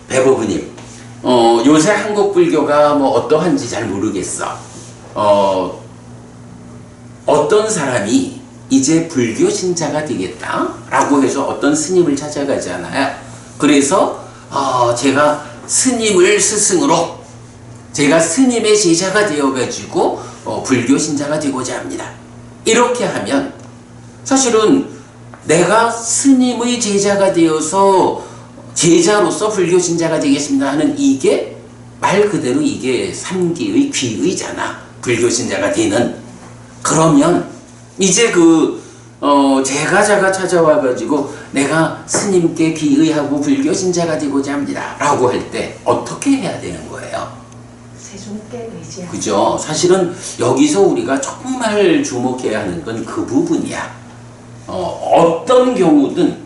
배보부님 요새 한국 불교가 뭐 어떠한지 잘 모르겠어. 어떤 사람이 이제 불교 신자가 되겠다라고 해서 어떤 스님을 찾아가잖아요. 그래서 제가 스님을 스승으로 제가 스님의 제자가 되어가지고 불교 신자가 되고자 합니다. 이렇게 하면 사실은 내가 스님의 제자가 되어서 제자로서 불교 신자가 되겠습니다 하는 이게 말 그대로 이게 삼기의 귀의잖아. 불교 신자가 되는. 그러면 이제 제가자가 찾아와가지고 내가 스님께 귀의하고 불교 신자가 되고자 합니다 라고 할 때 어떻게 해야 되는 거예요? 세종께 의지하고. 그죠? 사실은 여기서 우리가 정말 주목해야 하는 건 그 부분이야. 어떤 경우든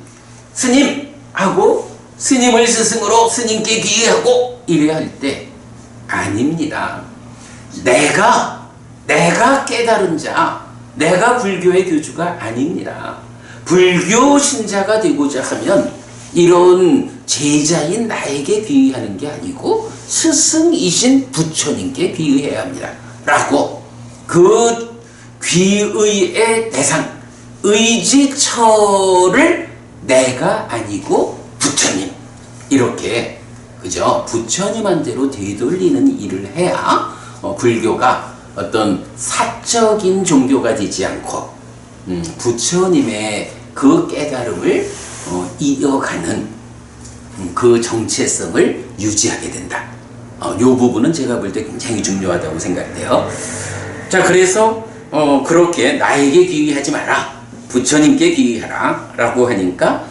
스님 하고 스님을 스승으로 스님께 귀의하고 이래야 할 때 아닙니다. 내가 깨달은 자, 내가 불교의 교주가 아닙니다. 불교 신자가 되고자 하면 이런 제자인 나에게 귀의하는 게 아니고 스승이신 부처님께 귀의해야 합니다. 라고 그 귀의의 대상, 의지처를 내가 아니고 부처님 이렇게 그죠? 부처님한테로 되돌리는 일을 해야 불교가 어떤 사적인 종교가 되지 않고 부처님의 그 깨달음을 이어가는 그 정체성을 유지하게 된다. 이 부분은 제가 볼 때 굉장히 중요하다고 생각돼요. 자, 그래서 그렇게 나에게 귀의하지 마라. 부처님께 귀의하라 라고 하니까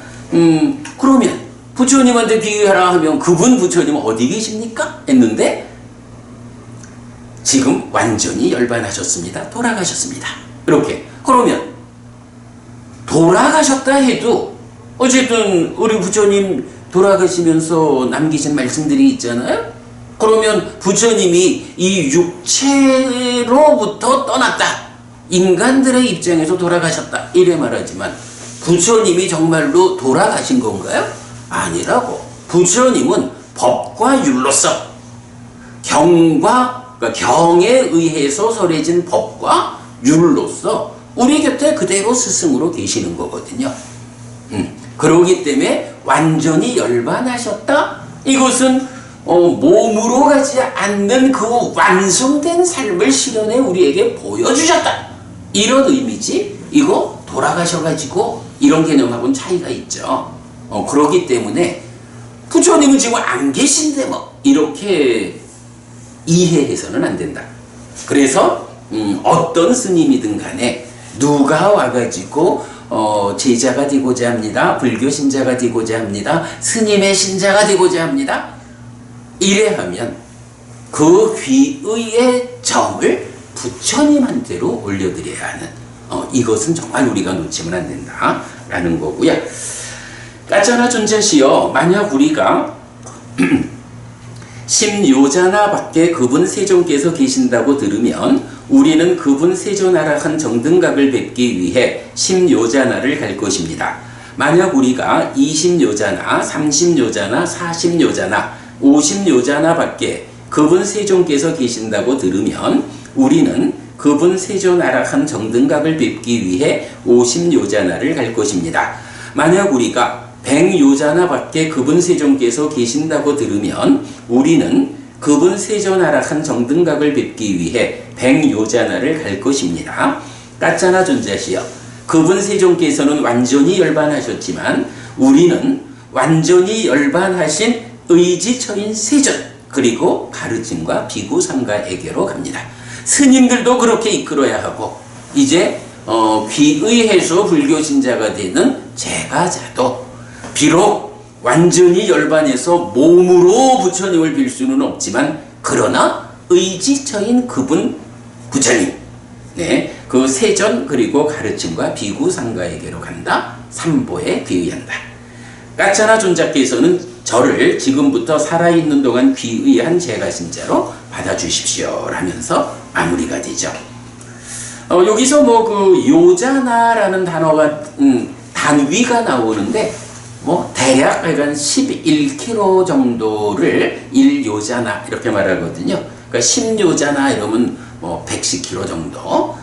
그러면 부처님한테 귀의하라 하면 그분 부처님은 어디 계십니까? 했는데 지금 완전히 열반하셨습니다. 돌아가셨습니다. 이렇게. 그러면 돌아가셨다 해도 어쨌든 우리 부처님 돌아가시면서 남기신 말씀들이 있잖아요. 그러면 부처님이 이 육체로부터 떠났다. 인간들의 입장에서 돌아가셨다. 이래 말하지만 부처님이 정말로 돌아가신 건가요? 아니라고. 부처님은 법과 율로서 그러니까 경에 의해서 설해진 법과 율로서 우리 곁에 그대로 스승으로 계시는 거거든요. 그러기 때문에 완전히 열반하셨다? 이것은 몸으로 가지 않는 그 완성된 삶을 실현해 우리에게 보여주셨다. 이런 의미지 이거 돌아가셔가지고 이런 개념하고는 차이가 있죠. 그러기 때문에 부처님은 지금 안 계신데 뭐 이렇게 이해해서는 안 된다. 그래서 어떤 스님이든 간에 누가 와가지고 제자가 되고자 합니다. 불교 신자가 되고자 합니다. 스님의 신자가 되고자 합니다. 이래 하면 그 귀의의 정을 부처님한테로 올려드려야 하는 이것은 정말 우리가 놓치면 안 된다라는 거고요. 까짜나 존자시여, 만약 우리가 심요자나 밖에 그분 세존께서 계신다고 들으면 우리는 그분 세존하락한 정등각을 뵙기 위해 심요자나를 갈 것입니다. 만약 우리가 20요자나 30요자나 40요자나 50요자나 밖에 그분 세존께서 계신다고 들으면 우리는 그분 세존하락한 정등각을 뵙기 위해 50요자나를 갈 것입니다. 만약 우리가 100요자나 밖에 그분 세존께서 계신다고 들으면 우리는 그분 세존하락한 정등각을 뵙기 위해 100요자나를 갈 것입니다. 까짜나 존자시여, 그분 세존께서는 완전히 열반하셨지만 우리는 완전히 열반하신 의지처인 세존 그리고 가르침과 비구상가에게로 갑니다. 스님들도 그렇게 이끌어야 하고 이제 귀의해서 불교 신자가 되는 제가자도 비록 완전히 열반해서 몸으로 부처님을 빌 수는 없지만 그러나 의지처인 그분 부처님 그 세존 그리고 가르침과 비구상가에게로 간다. 삼보에 귀의한다. 까짜나 존자께서는 저를 지금부터 살아있는 동안 귀의한 제가신자로 받아주십시오 라면서 마무리가 되죠. 여기서 뭐 그 요자나라는 단어가 단위가 나오는데 뭐 대략 약간 11kg 정도를 1요자나 이렇게 말하거든요. 그러니까 10요자나 이러면 뭐 110kg 정도,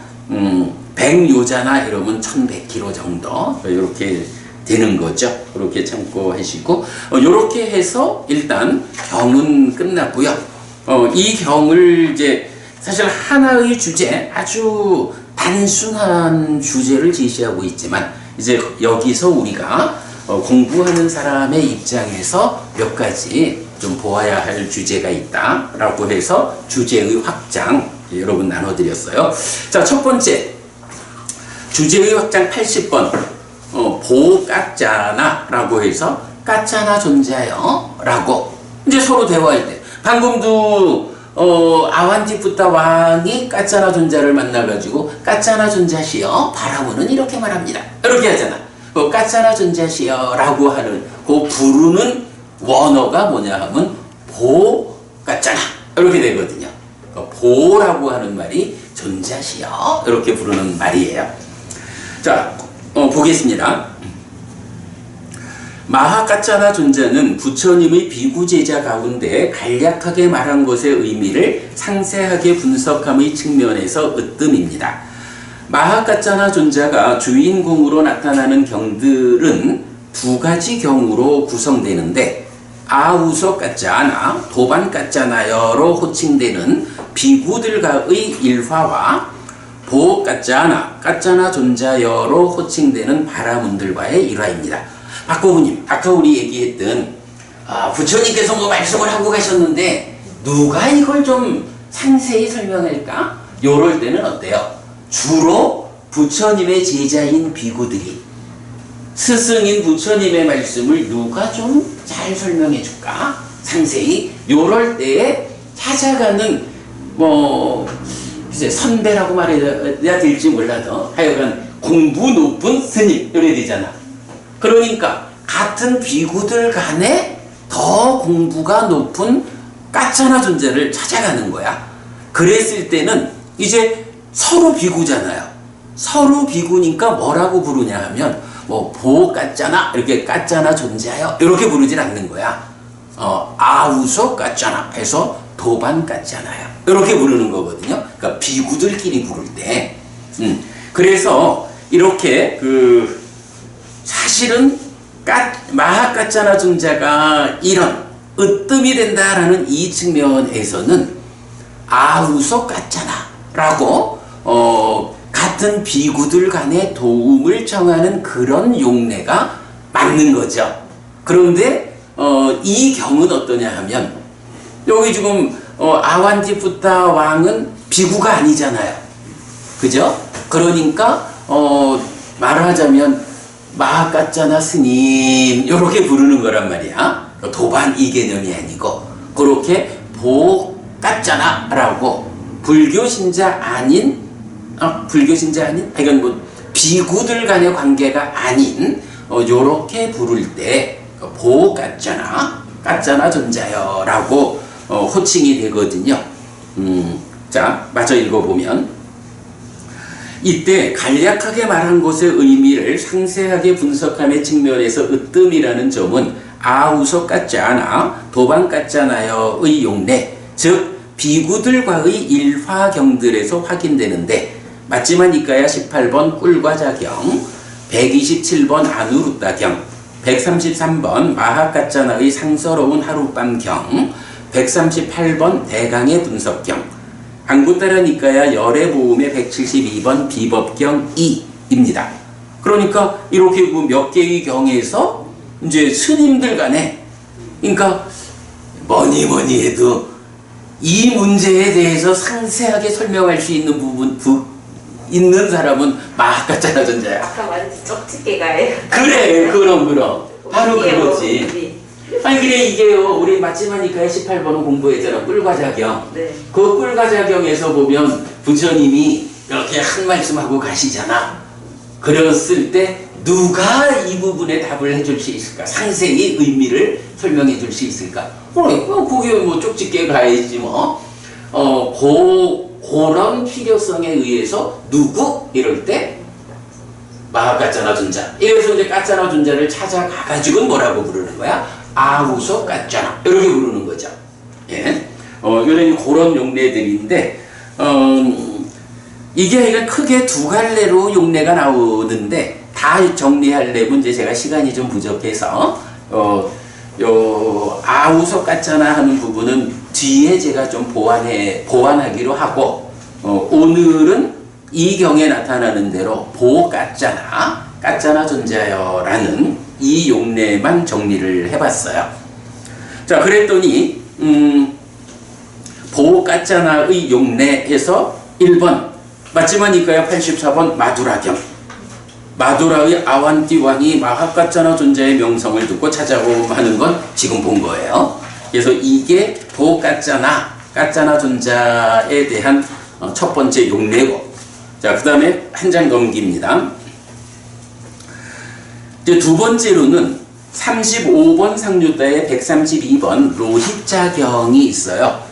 100요자나 이러면 1100kg 정도 이렇게 되는 거죠. 그렇게 참고하시고 이렇게 해서 일단 경은 끝났고요. 이 경을 이제 사실 하나의 주제, 아주 단순한 주제를 제시하고 있지만 이제 여기서 우리가 공부하는 사람의 입장에서 몇 가지 좀 보아야 할 주제가 있다라고 해서 주제의 확장 여러분 나눠드렸어요. 자, 첫 번째 주제의 확장 80번 보 깠잖아 라고 해서 깠잖아 존자요 라고 이제 서로 대화할 때 방금도 아완티푸타 왕이 깠잖아 존자를 만나가지고 깠잖아 존자시여 바라문은 이렇게 말합니다 이렇게 하잖아. 깠잖아 존자시여 라고 하는 그 부르는 원어가 뭐냐 하면 보 깠잖아 이렇게 되거든요. 보라고 하는 말이 존자시여 이렇게 부르는 말이에요. 자, 보겠습니다. 마하깠잖아 존자는 부처님의 비구제자 가운데 간략하게 말한 것의 의미를 상세하게 분석함의 측면에서 으뜸입니다. 마하깠잖아 존자가 주인공으로 나타나는 경들은 두 가지 경우로 구성되는데 아우소 깠잖아, 도반 깠잖아요로 호칭되는 비구들과의 일화와 보 깠잖아, 깠잖아 존자여로 호칭되는 바라문들과의 일화입니다. 박고부님, 아까 우리 얘기했던 부처님께서 뭐 말씀을 하고 가셨는데 누가 이걸 좀 상세히 설명할까? 요럴 때는 어때요? 주로 부처님의 제자인 비구들이 스승인 부처님의 말씀을 누가 좀 잘 설명해 줄까? 상세히 요럴 때에 찾아가는 글쎄 선배라고 말해야 될지 몰라도 하여간 공부 높은 스님 이래 되잖아. 그러니까 같은 비구들 간에 더 공부가 높은 깠잖아 존재를 찾아가는 거야. 그랬을 때는 이제 서로 비구잖아요. 서로 비구니까 뭐라고 부르냐 하면 보 깠잖아 이렇게 깠잖아 존재하여 이렇게 부르질 않는 거야. 아우소 깠잖아 해서 도반 깠잖아요 이렇게 부르는 거거든요. 그러니까 비구들끼리 부를 때. 그래서 이렇게 사실은 마하깠잖아 존자가 이런 으뜸이 된다라는 이 측면에서는 아우소 깠잖아 라고 같은 비구들 간의 도움을 청하는 그런 용례가 맞는 거죠. 그런데 이 경은 어떠냐 하면 여기 지금 아완티푸타 왕은 비구가 아니잖아요. 그죠? 그러니까 말하자면 마하깠잖아 스님 이렇게 부르는 거란 말이야. 도반 이 개념이 아니고 그렇게 보 깠잖아 라고 불교신자 아닌 하여간 비구들 간의 관계가 아닌 요렇게 부를 때 보 깠잖아 존자요 라고 호칭이 되거든요. 자, 마저 읽어보면 이때 간략하게 말한 것의 의미를 상세하게 분석함의 측면에서 으뜸이라는 점은 아우소 깠잖아, 도반 깠잖아요의 용례, 즉 비구들과의 일화경들에서 확인되는데 맞지만 이까야 18번 꿀과자경, 127번 아누루따경, 133번 마하깠잖아의 상서로운 하룻밤경, 138번 대강의 분석경, 안구따라 니까야 열애보음의 172번 비법경 2입니다. 그러니까 이렇게 몇 개의 경에서 이제 스님들 간에 그러니까 뭐니 해도 이 문제에 대해서 상세하게 설명할 수 있는 있는 사람은 마하깠잖아 존자야. 아까 말했지 쪽집게가예요. 그래 그럼 바로 그거지. 아니 그래 이게요 우리 맞지마니까의 18번은 공부했잖아. 꿀과자경. 네. 그 꿀과자경에서 보면 부처님이 이렇게 한 말씀하고 가시잖아. 그랬을 때 누가 이 부분에 답을 해줄 수 있을까? 상세히 의미를 설명해 줄 수 있을까? 그게 뭐 쪽집게 가야지 뭐. 그런 필요성에 의해서 누구? 이럴 때 마하깠잖아 존자. 이래서 이제 깠잖아 존자를 찾아가가지고 뭐라고 부르는 거야? 아우소 깠잖아. 이렇게 부르는 거죠. 예. 이런 그런 용례들인데, 이게 크게 두 갈래로 용례가 나오는데, 다 정리하려면 이제 제가 시간이 좀 부족해서, 아우소 깠잖아 하는 부분은 뒤에 제가 좀 보완하기로 하고, 오늘은 이 경에 나타나는 대로 보 깠잖아 깠잖아 존재하여 라는 이 용례만 정리를 해봤어요. 자, 그랬더니 보 깠잖아의 용례에서 1번 맞지만일까요? 84번 마두라경. 마두라의 아완띠 왕이 마하 깠잖아 존재의 명성을 듣고 찾아오고 하는 건 지금 본 거예요. 그래서 이게 보 깠잖아 존자에 대한 첫 번째 용례고, 자, 그 다음에 한 장 넘깁니다. 이제 두 번째로는 35번 상류다에 132번 로hit자경이 있어요.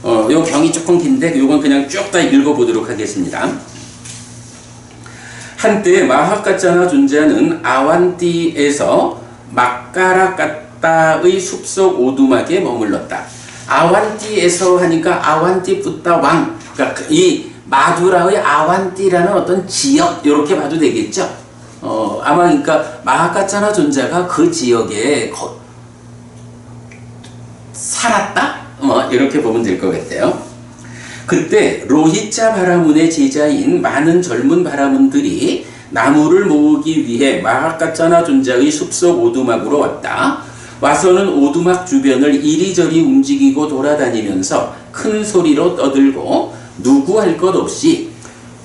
요 경이 조금 긴데 요건 그냥 쭉 다 읽어보도록 하겠습니다. 한때 마하 깠잖아 존재하는 아완띠에서 마까라까따의 숲속 오두막에 머물렀다. 아완띠에서 하니까 아완띠 붓다 왕, 그러니까 이 마두라의 아완띠라는 어떤 지역, 이렇게 봐도 되겠죠. 아마 그러니까 마하 깠잖아 존재가 그 지역에 살았다, 이렇게 보면 될 것 같아요. 그때 로히자 바라문의 제자인 많은 젊은 바라문들이 나무를 모으기 위해 마하 깠잖아 존재의 숲속 오두막으로 왔다. 와서는 오두막 주변을 이리저리 움직이고 돌아다니면서 큰 소리로 떠들고 누구 할 것 없이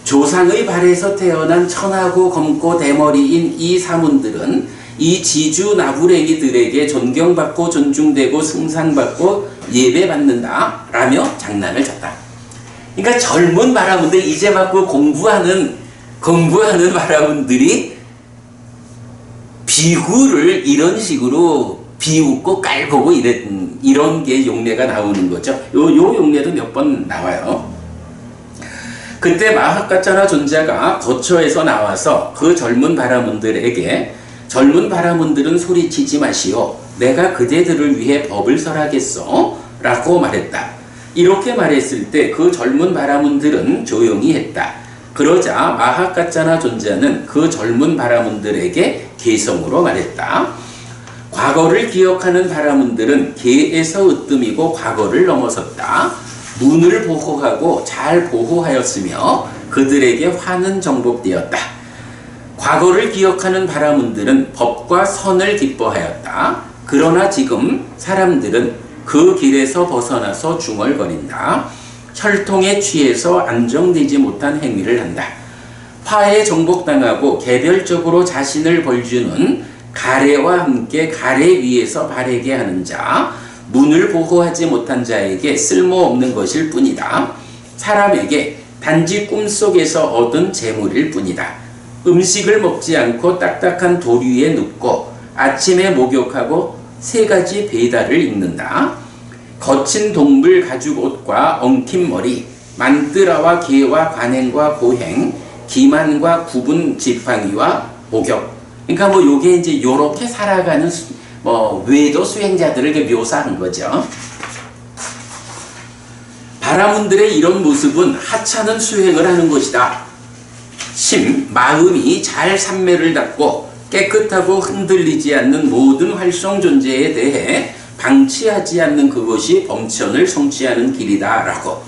조상의 발에서 태어난 천하고 검고 대머리인 이 사문들은 이 지주 나부랭이들에게 존경받고 존중되고 승상받고 예배받는다 라며 장난을 쳤다. 그러니까 젊은 바라문들, 이제 막 공부하는 바라문들이 비구를 이런 식으로 비웃고 깔보고 이런 게 용례가 나오는 거죠. 요 용례도 몇 번 나와요. 그때 마하 깠잖아 존재가 거처에서 나와서 그 젊은 바라문들에게 젊은 바라문들은 소리치지 마시오. 내가 그대들을 위해 법을 설하겠소. 라고 말했다. 이렇게 말했을 때 그 젊은 바라문들은 조용히 했다. 그러자 마하 깠잖아 존재는 그 젊은 바라문들에게 개성으로 말했다. 과거를 기억하는 바라문들은 개에서 으뜸이고 과거를 넘어섰다. 문을 보호하고 잘 보호하였으며 그들에게 화는 정복되었다. 과거를 기억하는 바라문들은 법과 선을 기뻐하였다. 그러나 지금 사람들은 그 길에서 벗어나서 중얼거린다. 혈통에 취해서 안정되지 못한 행위를 한다. 화에 정복당하고 개별적으로 자신을 벌주는 가래와 함께 가래 위에서 바래게 하는 자, 문을 보호하지 못한 자에게 쓸모없는 것일 뿐이다. 사람에게 단지 꿈속에서 얻은 재물일 뿐이다. 음식을 먹지 않고 딱딱한 돌 위에 눕고 아침에 목욕하고 3가지 베다를 읽는다. 거친 동물 가죽 옷과 엉킨 머리, 만뜨라와 개와 관행과 고행, 기만과 구분 지팡이와 목욕. 그러니까 요게 이제 요렇게 살아가는 외도 수행자들을 묘사한 거죠. 바라문들의 이런 모습은 하찮은 수행을 하는 것이다. 마음이 잘 삼매를 닫고 깨끗하고 흔들리지 않는 모든 활성 존재에 대해 방치하지 않는 그것이 범천을 성취하는 길이다 라고.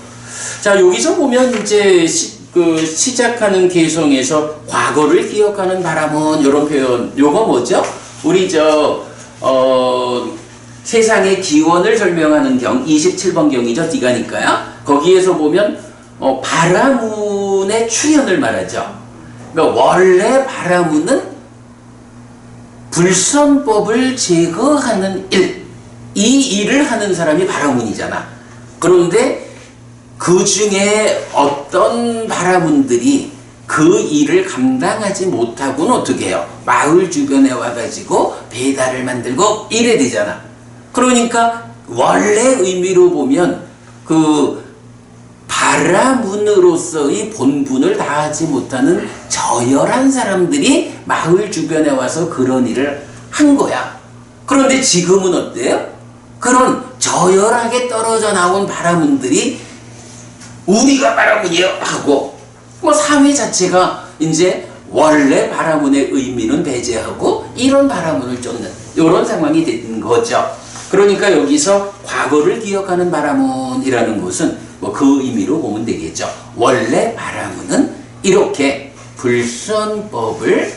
자, 여기서 보면 이제 시작하는 개성에서 과거를 기억하는 바람은 이런 표현, 요거 뭐죠? 우리 세상의 기원을 설명하는 경 27번 경이죠. 디가니까요. 거기에서 보면 바라문의 출현을 말하죠. 그러니까 원래 바라문은 불선법을 제거하는 이 일을 하는 사람이 바라문이잖아. 그런데 그 중에 어떤 바라문들이 그 일을 감당하지 못하고는 어떻게 해요? 마을 주변에 와가지고 배달을 만들고 이래 되잖아. 그러니까 원래 의미로 보면 그 바라문으로서의 본분을 다하지 못하는 저열한 사람들이 마을 주변에 와서 그런 일을 한 거야. 그런데 지금은 어때요? 그런 저열하게 떨어져 나온 바라문들이 우리가 바라문이요 하고 사회 자체가 이제 원래 바라문의 의미는 배제하고 이런 바라문을 쫓는 이런 상황이 된 거죠. 그러니까 여기서 과거를 기억하는 바라문이라는 것은 그 의미로 보면 되겠죠. 원래 바라문은 이렇게 불선법을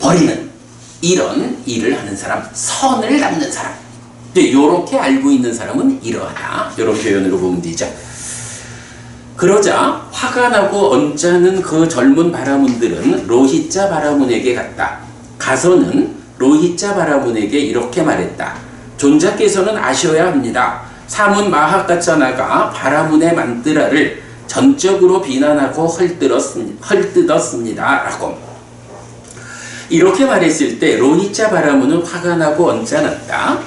버리는 이런 일을 하는 사람, 선을 남는 사람. 이렇게 알고 있는 사람은 이러하다. 이런 표현으로 보면 되죠. 그러자 화가 나고 언짢은 그 젊은 바라문들은 로히자 바라문에게 갔다. 가서는 로히자 바라문에게 이렇게 말했다. 존자께서는 아셔야 합니다. 사문 마하가짜나가 바라문의 만뜨라를 전적으로 비난하고 헐뜯었습니다. 라고. 이렇게 말했을 때 로히자 바라문은 화가 나고 언짢았다.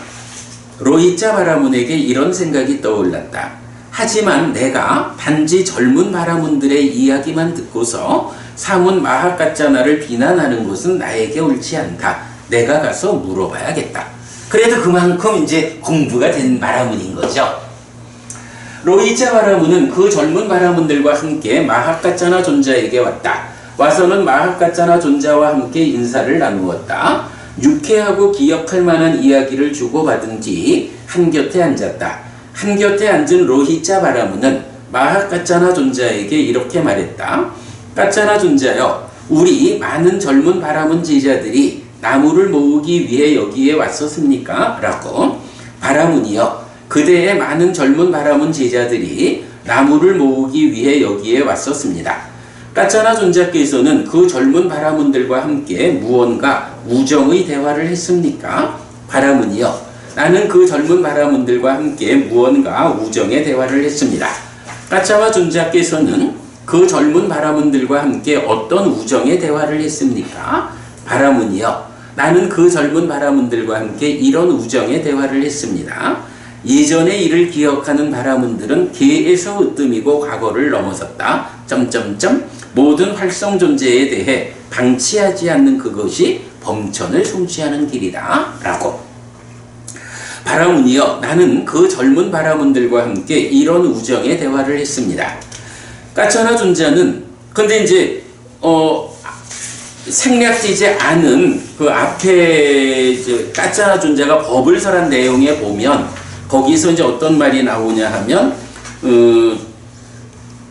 로히자 바라문에게 이런 생각이 떠올랐다. 하지만 내가 단지 젊은 바라문들의 이야기만 듣고서 사문 마하가짜나를 비난하는 것은 나에게 옳지 않다. 내가 가서 물어봐야겠다. 그래도 그만큼 이제 공부가 된 바라문인 거죠. 로히자 바라문은 그 젊은 바라문들과 함께 마하가짜나 존자에게 왔다. 와서는 마하가짜나 존자와 함께 인사를 나누었다. 유쾌하고 기억할 만한 이야기를 주고받은 뒤 한곁에 앉았다. 한곁에 앉은 로히자 바라문은 마하가짜나 존자에게 이렇게 말했다. 가짜나 존자여, 우리 많은 젊은 바라문 제자들이 나무를 모으기 위해 여기에 왔었습니까? 라고. 바라문이여, 그대의 많은 젊은 바라문 제자들이 나무를 모으기 위해 여기에 왔었습니다. 가짜나 존자께서는 그 젊은 바라문들과 함께 무언가 우정의 대화를 했습니까? 바라문이여, 나는 그 젊은 바라문들과 함께 무언가 우정의 대화를 했습니다. 가짜와 존자께서는 그 젊은 바라문들과 함께 어떤 우정의 대화를 했습니까? 바라문이여, 나는 그 젊은 바라문들과 함께 이런 우정의 대화를 했습니다. 예전의 일을 기억하는 바라문들은 개에서 으뜸이고 과거를 넘어섰다. 모든 활성 존재에 대해 방치하지 않는 그것이 범천을 성취하는 길이다. 라고. 바라문이여, 나는 그 젊은 바라문들과 함께 이런 우정의 대화를 했습니다. 가짜나 존자는 근데 이제 생략되지 않은 그 앞에 이제 가짜나 존자가 법을 설한 내용에 보면 거기서 이제 어떤 말이 나오냐 하면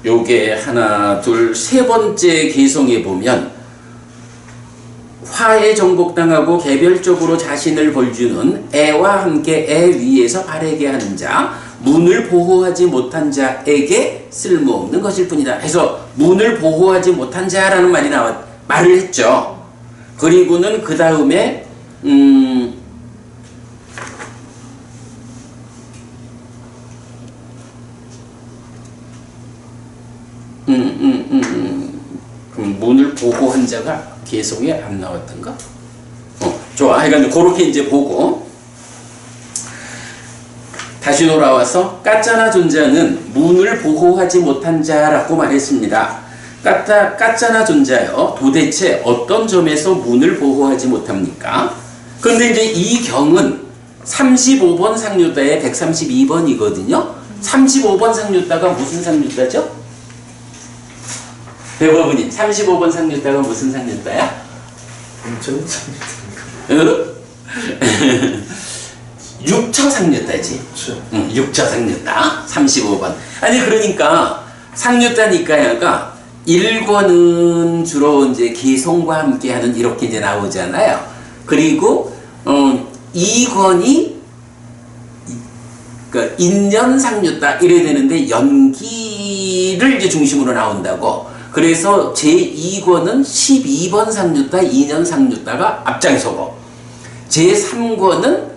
요게 하나 둘 세 번째 개성에 보면 화에 정복당하고 개별적으로 자신을 벌주는 애와 함께 애 위에서 바르게 하는 자, 문을 보호하지 못한 자에게 쓸모없는 것일 뿐이다. 해서 문을 보호하지 못한 자라는 말을 했죠. 그리고는 그 다음에 그럼 문을 보호한 자가 개성에 안 나왔던가? 좋아. 하여간 그렇게 이제 보고 다시 돌아와서 가짜나 존자는 문을 보호하지 못한 자라고 말했습니다. 가짜나 존자요, 도대체 어떤 점에서 문을 보호하지 못합니까? 근데 이제 이 경은 35번 상류다에 132번이거든요. 35번 상류다가 무슨 상류다죠? 배법은님, 35번 상류다가 무슨 상류다야? 엄청 상류다인가? 6처 상류다지. 그렇죠. 6처 상류다. 35번. 아니 그러니까 상류다니까야가 1권은 주로 이제 기송과 함께하는 이렇게 이제 나오잖아요. 그리고 2권이 그러니까 인연 상류다 이래야 되는데 연기를 이제 중심으로 나온다고. 그래서 제2권은 12번 상류다, 2년 상류다가 앞장서고 제3권은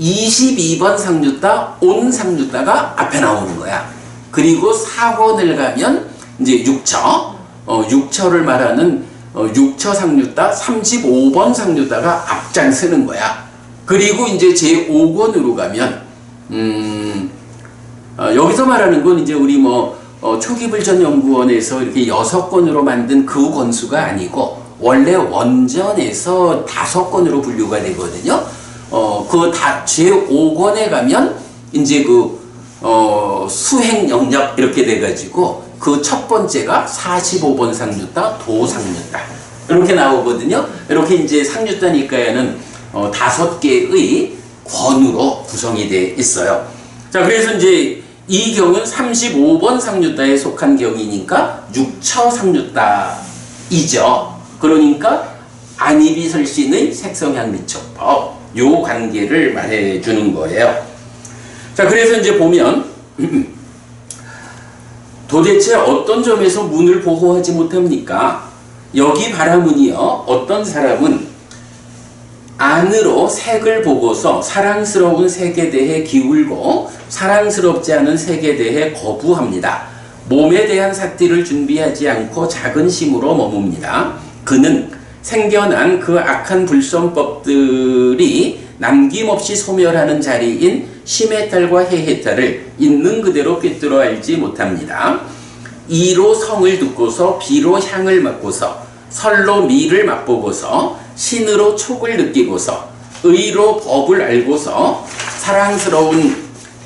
22번 상류다, 온 상류다가 앞에 나오는 거야. 그리고 4권을 가면 이제 6처, 6처를 말하는 6처 상류다, 35번 상류다가 앞장서는 거야. 그리고 이제 제5권으로 가면 여기서 말하는 건 이제 우리 초기불전연구원에서 이렇게 6권으로 만든 그 권수가 아니고 원래 원전에서 5권으로 분류가 되거든요. 제5권에 가면 이제 수행 영역 이렇게 돼가지고 그 첫 번째가 45번 상류다, 도상류다 이렇게 나오거든요. 이렇게 이제 상류다니까는 5개의 권으로 구성이 되어 있어요. 자, 그래서 이제 이 경은 35번 상류다에 속한 경이니까 6처 상류다이죠. 그러니까 안이비설신의 색성향미촉법 요 관계를 말해주는 거예요. 자, 그래서 이제 보면 도대체 어떤 점에서 문을 보호하지 못합니까? 여기 바라문이요, 어떤 사람은 안으로 색을 보고서 사랑스러운 색에 대해 기울고 사랑스럽지 않은 색에 대해 거부합니다. 몸에 대한 삭티를 준비하지 않고 작은 심으로 머뭅니다. 그는 생겨난 그 악한 불선법들이 남김없이 소멸하는 자리인 심해탈과 해해탈을 있는 그대로 꿰뚫어 알지 못합니다. 이로 성을 듣고서 비로 향을 맡고서 설로 미를 맛보고서 신으로 촉을 느끼고서 의로 법을 알고서 사랑스러운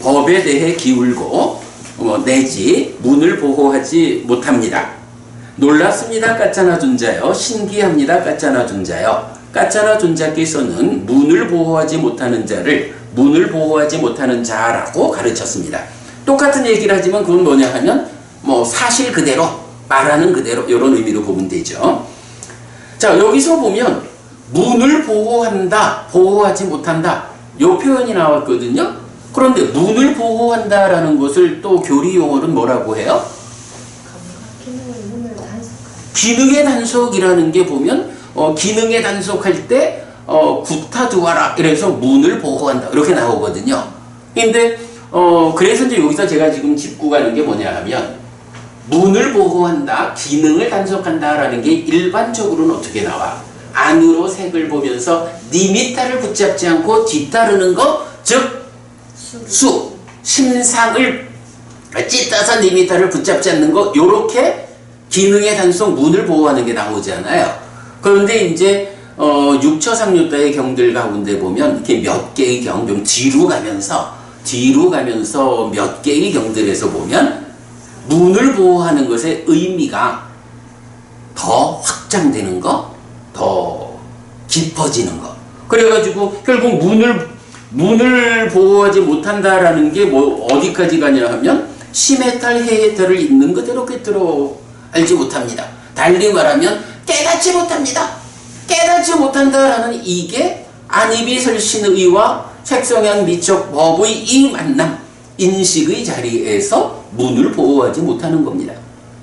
법에 대해 기울고 내지 문을 보호하지 못합니다. 놀랍습니다. 까짜나 존자여. 신기합니다. 까짜나 존자여. 까짜나 존자께서는 문을 보호하지 못하는 자를 문을 보호하지 못하는 자라고 가르쳤습니다. 똑같은 얘기를 하지만 그건 뭐냐 하면 사실 그대로 말하는 그대로 이런 의미로 보면 되죠. 자, 여기서 보면 문을 보호한다, 보호하지 못한다 요 표현이 나왔거든요. 그런데 문을 보호한다라는 것을 또 교리 용어는 뭐라고 해요? 기능의 단속이라는 게 보면 기능의 단속할 때 구타두아라 이래서 문을 보호한다 이렇게 나오거든요. 근데 그래서 이제 여기서 제가 지금 짚고 가는 게 뭐냐 하면 문을 보호한다, 기능을 단속한다라는 게 일반적으로는 어떻게 나와? 안으로 색을 보면서 니미타를 붙잡지 않고 뒤따르는 거, 즉 심상을 찢어서 니미타를 붙잡지 않는 거, 요렇게 기능의 단속, 문을 보호하는 게 나오잖아요. 그런데 이제 육처상류다의 경들 가운데 보면 이렇게 몇 개의 경, 좀 뒤로 가면서 몇 개의 경들에서 보면 문을 보호하는 것의 의미가 더 확장되는 거, 더 깊어지는 거. 그래가지고 결국 문을 보호하지 못한다라는 게 어디까지 가냐 하면 심해탈 해해탈을 있는 그대로 꿰뚫어 알지 못합니다. 달리 말하면 깨닫지 못합니다. 깨닫지 못한다라는 이게 안이비설신의와 색성향 미적 법의 이 만남, 인식의 자리에서 문을 보호하지 못하는 겁니다.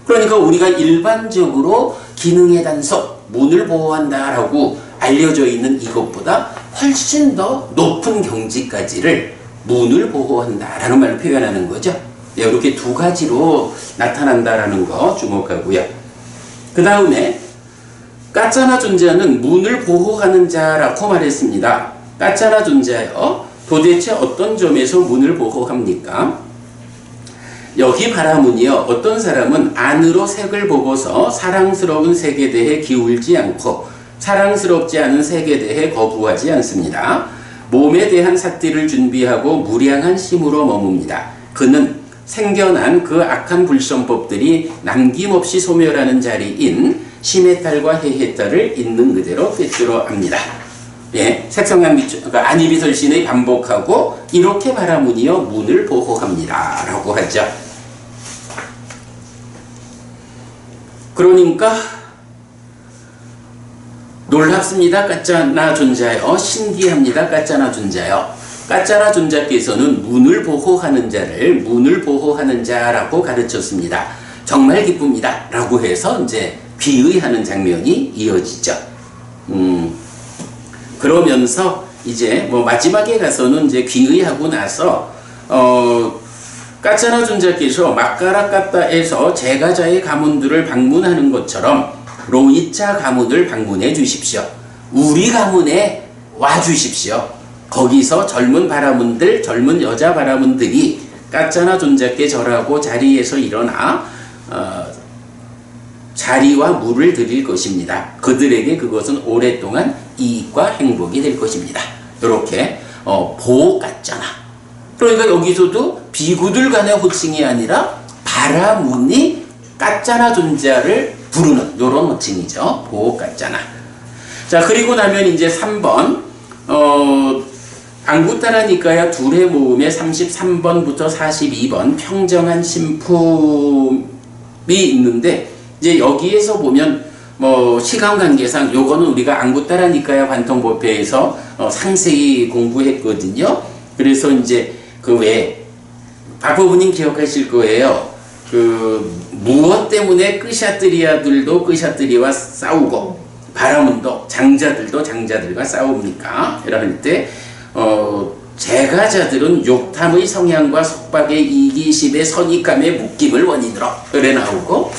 그러니까 우리가 일반적으로 기능의 단속, 문을 보호한다라고 알려져 있는 이것보다 훨씬 더 높은 경지까지를 문을 보호한다라는 말로 표현하는 거죠. 네, 이렇게 두 가지로 나타난다라는 거 주목하고요. 그 다음에 까짜나 존자는 문을 보호하는 자라고 말했습니다. 까짜나 존자여, 도대체 어떤 점에서 문을 보호합니까? 여기 바라문이요, 어떤 사람은 안으로 색을 보고서 사랑스러운 색에 대해 기울지 않고 사랑스럽지 않은 색에 대해 거부하지 않습니다. 몸에 대한 삭티를 준비하고 무량한 심으로 머뭅니다. 그는 생겨난 그 악한 불선법들이 남김없이 소멸하는 자리인 심해탈과 해해탈을 있는 그대로 꿰뚫어 압니다. 예, 색성향 그러니까 안이비설신의 반복하고 이렇게 바라문이여 문을 보호합니다 라고 하죠. 그러니까 놀랍습니다. 까짜나 존자여. 신기합니다. 까짜나 존자여. 까짜나 존자께서는 문을 보호하는 자를 문을 보호하는 자라고 가르쳤습니다. 정말 기쁩니다 라고 해서 이제 비의하는 장면이 이어지죠. 그러면서 이제 마지막에 가서는 이제 귀의하고 나서 까짜나 존자께서 마카라까따에서 제가자의 가문들을 방문하는 것처럼 로이차 가문을 방문해 주십시오. 우리 가문에 와 주십시오. 거기서 젊은 바라문들, 젊은 여자 바라문들이 까짜나 존자께 절하고 자리에서 일어나 자리와 물을 드릴 것입니다. 그들에게 그것은 오랫동안 이익과 행복이 될 것입니다. 이렇게 보호까짜나. 그러니까 여기서도 비구들 간의 호칭이 아니라 바라문이 까짜나 존자를 부르는 이런 호칭이죠. 보호까짜나. 자, 그리고 나면 이제 3번 앙구타라니까야 둘의 모음의 33번부터 42번 평정한 신품이 있는데 이제 여기에서 보면 뭐 시간 관계상 요거는 우리가 안구따라니까야 관통법회에서 상세히 공부했거든요. 그래서 이제 그 외에 박법부님 기억하실 거예요. 그 무엇 때문에 끄샤뜨리아들도 끄샤뜨리와 싸우고 바라문도 장자들도 장자들과 싸웁니까? 이럴 때 제가자들은 욕탐의 성향과 속박의 이기심의 선입감의 묶임을 원인으로 그래 나오고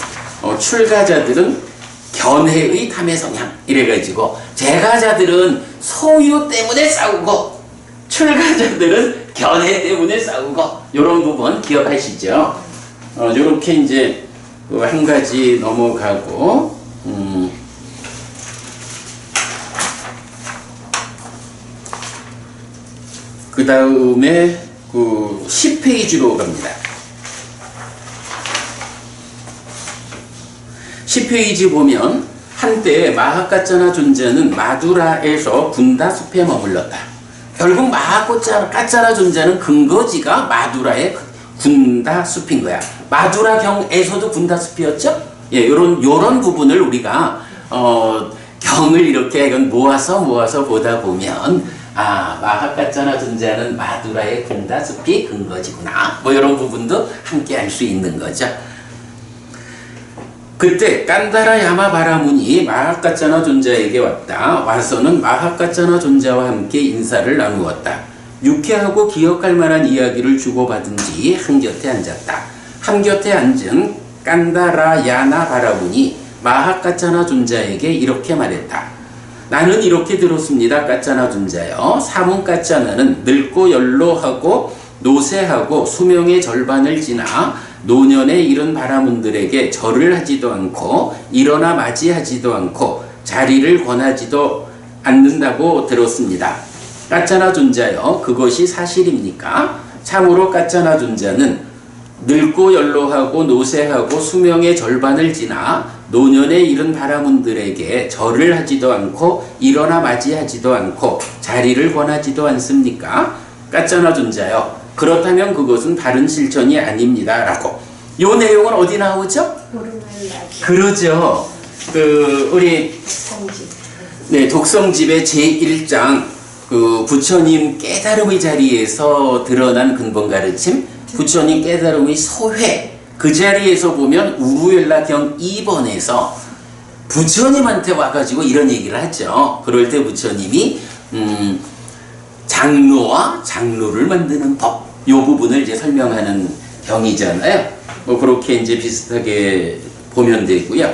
출가자들은 견해의 탐의 성향 이래가지고 제가자들은 소유 때문에 싸우고 출가자들은 견해 때문에 싸우고 이런 부분 기억하시죠? 요렇게 이제 한 가지 넘어가고 그 다음에 그 10페이지로 갑니다. 10페이지 보면 한때 마하까짜나 존자는 마두라에서 분다숲에 머물렀다. 결국 마하까짜나 존자는 근거지가 마두라의 군다숲인 거야. 마두라경에서도 군다숲이었죠? 예, 요런 부분을 우리가 경을 이렇게 모아서 보다 보면 마하까짜나 존자는 마두라의 군다숲이 근거지구나. 뭐 이런 부분도 함께 알 수 있는 거죠. 그때 깐다라 야마바라문이 마하까짜나 존자에게 왔다. 와서는 마하까짜나 존자와 함께 인사를 나누었다. 유쾌하고 기억할 만한 이야기를 주고받은 뒤 한곁에 앉았다. 한곁에 앉은 깐다라 야나 바라문이 마하까짜나 존자에게 이렇게 말했다. 나는 이렇게 들었습니다. 까짜나 존자여. 사문까짜나는 늙고 연로하고 노쇠하고 수명의 절반을 지나 노년에 이른 바라문들에게 절을 하지도 않고 일어나 맞이하지도 않고 자리를 권하지도 않는다고 들었습니다. 까짜나 존자여, 그것이 사실입니까? 참으로 까짜나 존자는 늙고 연로하고 노쇠하고 수명의 절반을 지나 노년에 이른 바라문들에게 절을 하지도 않고 일어나 맞이하지도 않고 자리를 권하지도 않습니까? 까짜나 존자여, 그렇다면 그것은 바른 실천이 아닙니다. 라고. 요 내용은 어디 나오죠? 그러죠. 우리 독성집의 제1장 부처님 깨달음의 자리에서 드러난 근본 가르침, 부처님 깨달음의 소회, 그 자리에서 보면 우루엘라경 2번에서 부처님한테 와가지고 이런 얘기를 하죠. 그럴 때 부처님이 장로와 장로를 만드는 법, 요 부분을 이제 설명하는 경이잖아요. 뭐 그렇게 이제 비슷하게 보면 되고요.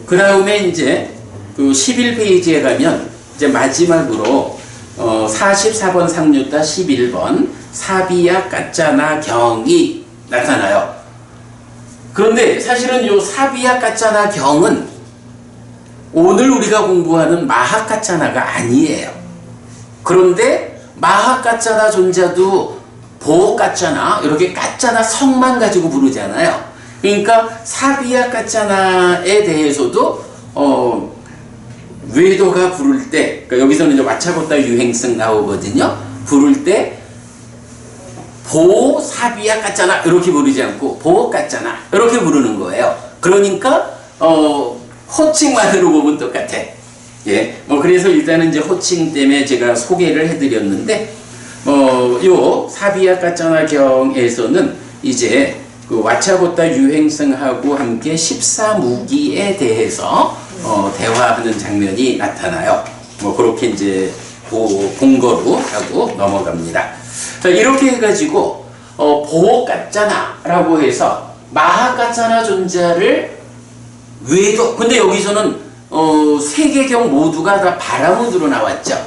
그 다음에 이제 그 11페이지에 가면 이제 마지막으로 44번 상류타 11번 사비야 까짜나 경이 나타나요. 그런데 사실은 요 사비야 까짜나 경은 오늘 우리가 공부하는 마하까짜나가 아니에요. 그런데 마하까짜나 존자도 보까짜나 이렇게 까짜나 성만 가지고 부르잖아요. 그러니까 사비야 까짜나에 대해서도 외도가 부를 때, 그러니까 여기서는 이제 와차고타 유행성 나오거든요. 부를 때 보 사비야 까짜나 이렇게 부르지 않고 보 까짜나 이렇게 부르는 거예요. 그러니까 호칭만으로 보면 똑같아. 예, 그래서 일단은 이제 호칭 때문에 제가 소개를 해드렸는데, 요 사비야 까짜나 경에서는 이제 그 와차고타 유행성하고 함께 14무기에 대해서 대화하는 장면이 나타나요. 그렇게 이제 본거로 하고 넘어갑니다. 자, 이렇게 해가지고 보까짜나라고 해서 마하까짜나 존자를 외도, 근데 여기서는 세 개경 모두가 다 바라문으로 나왔죠.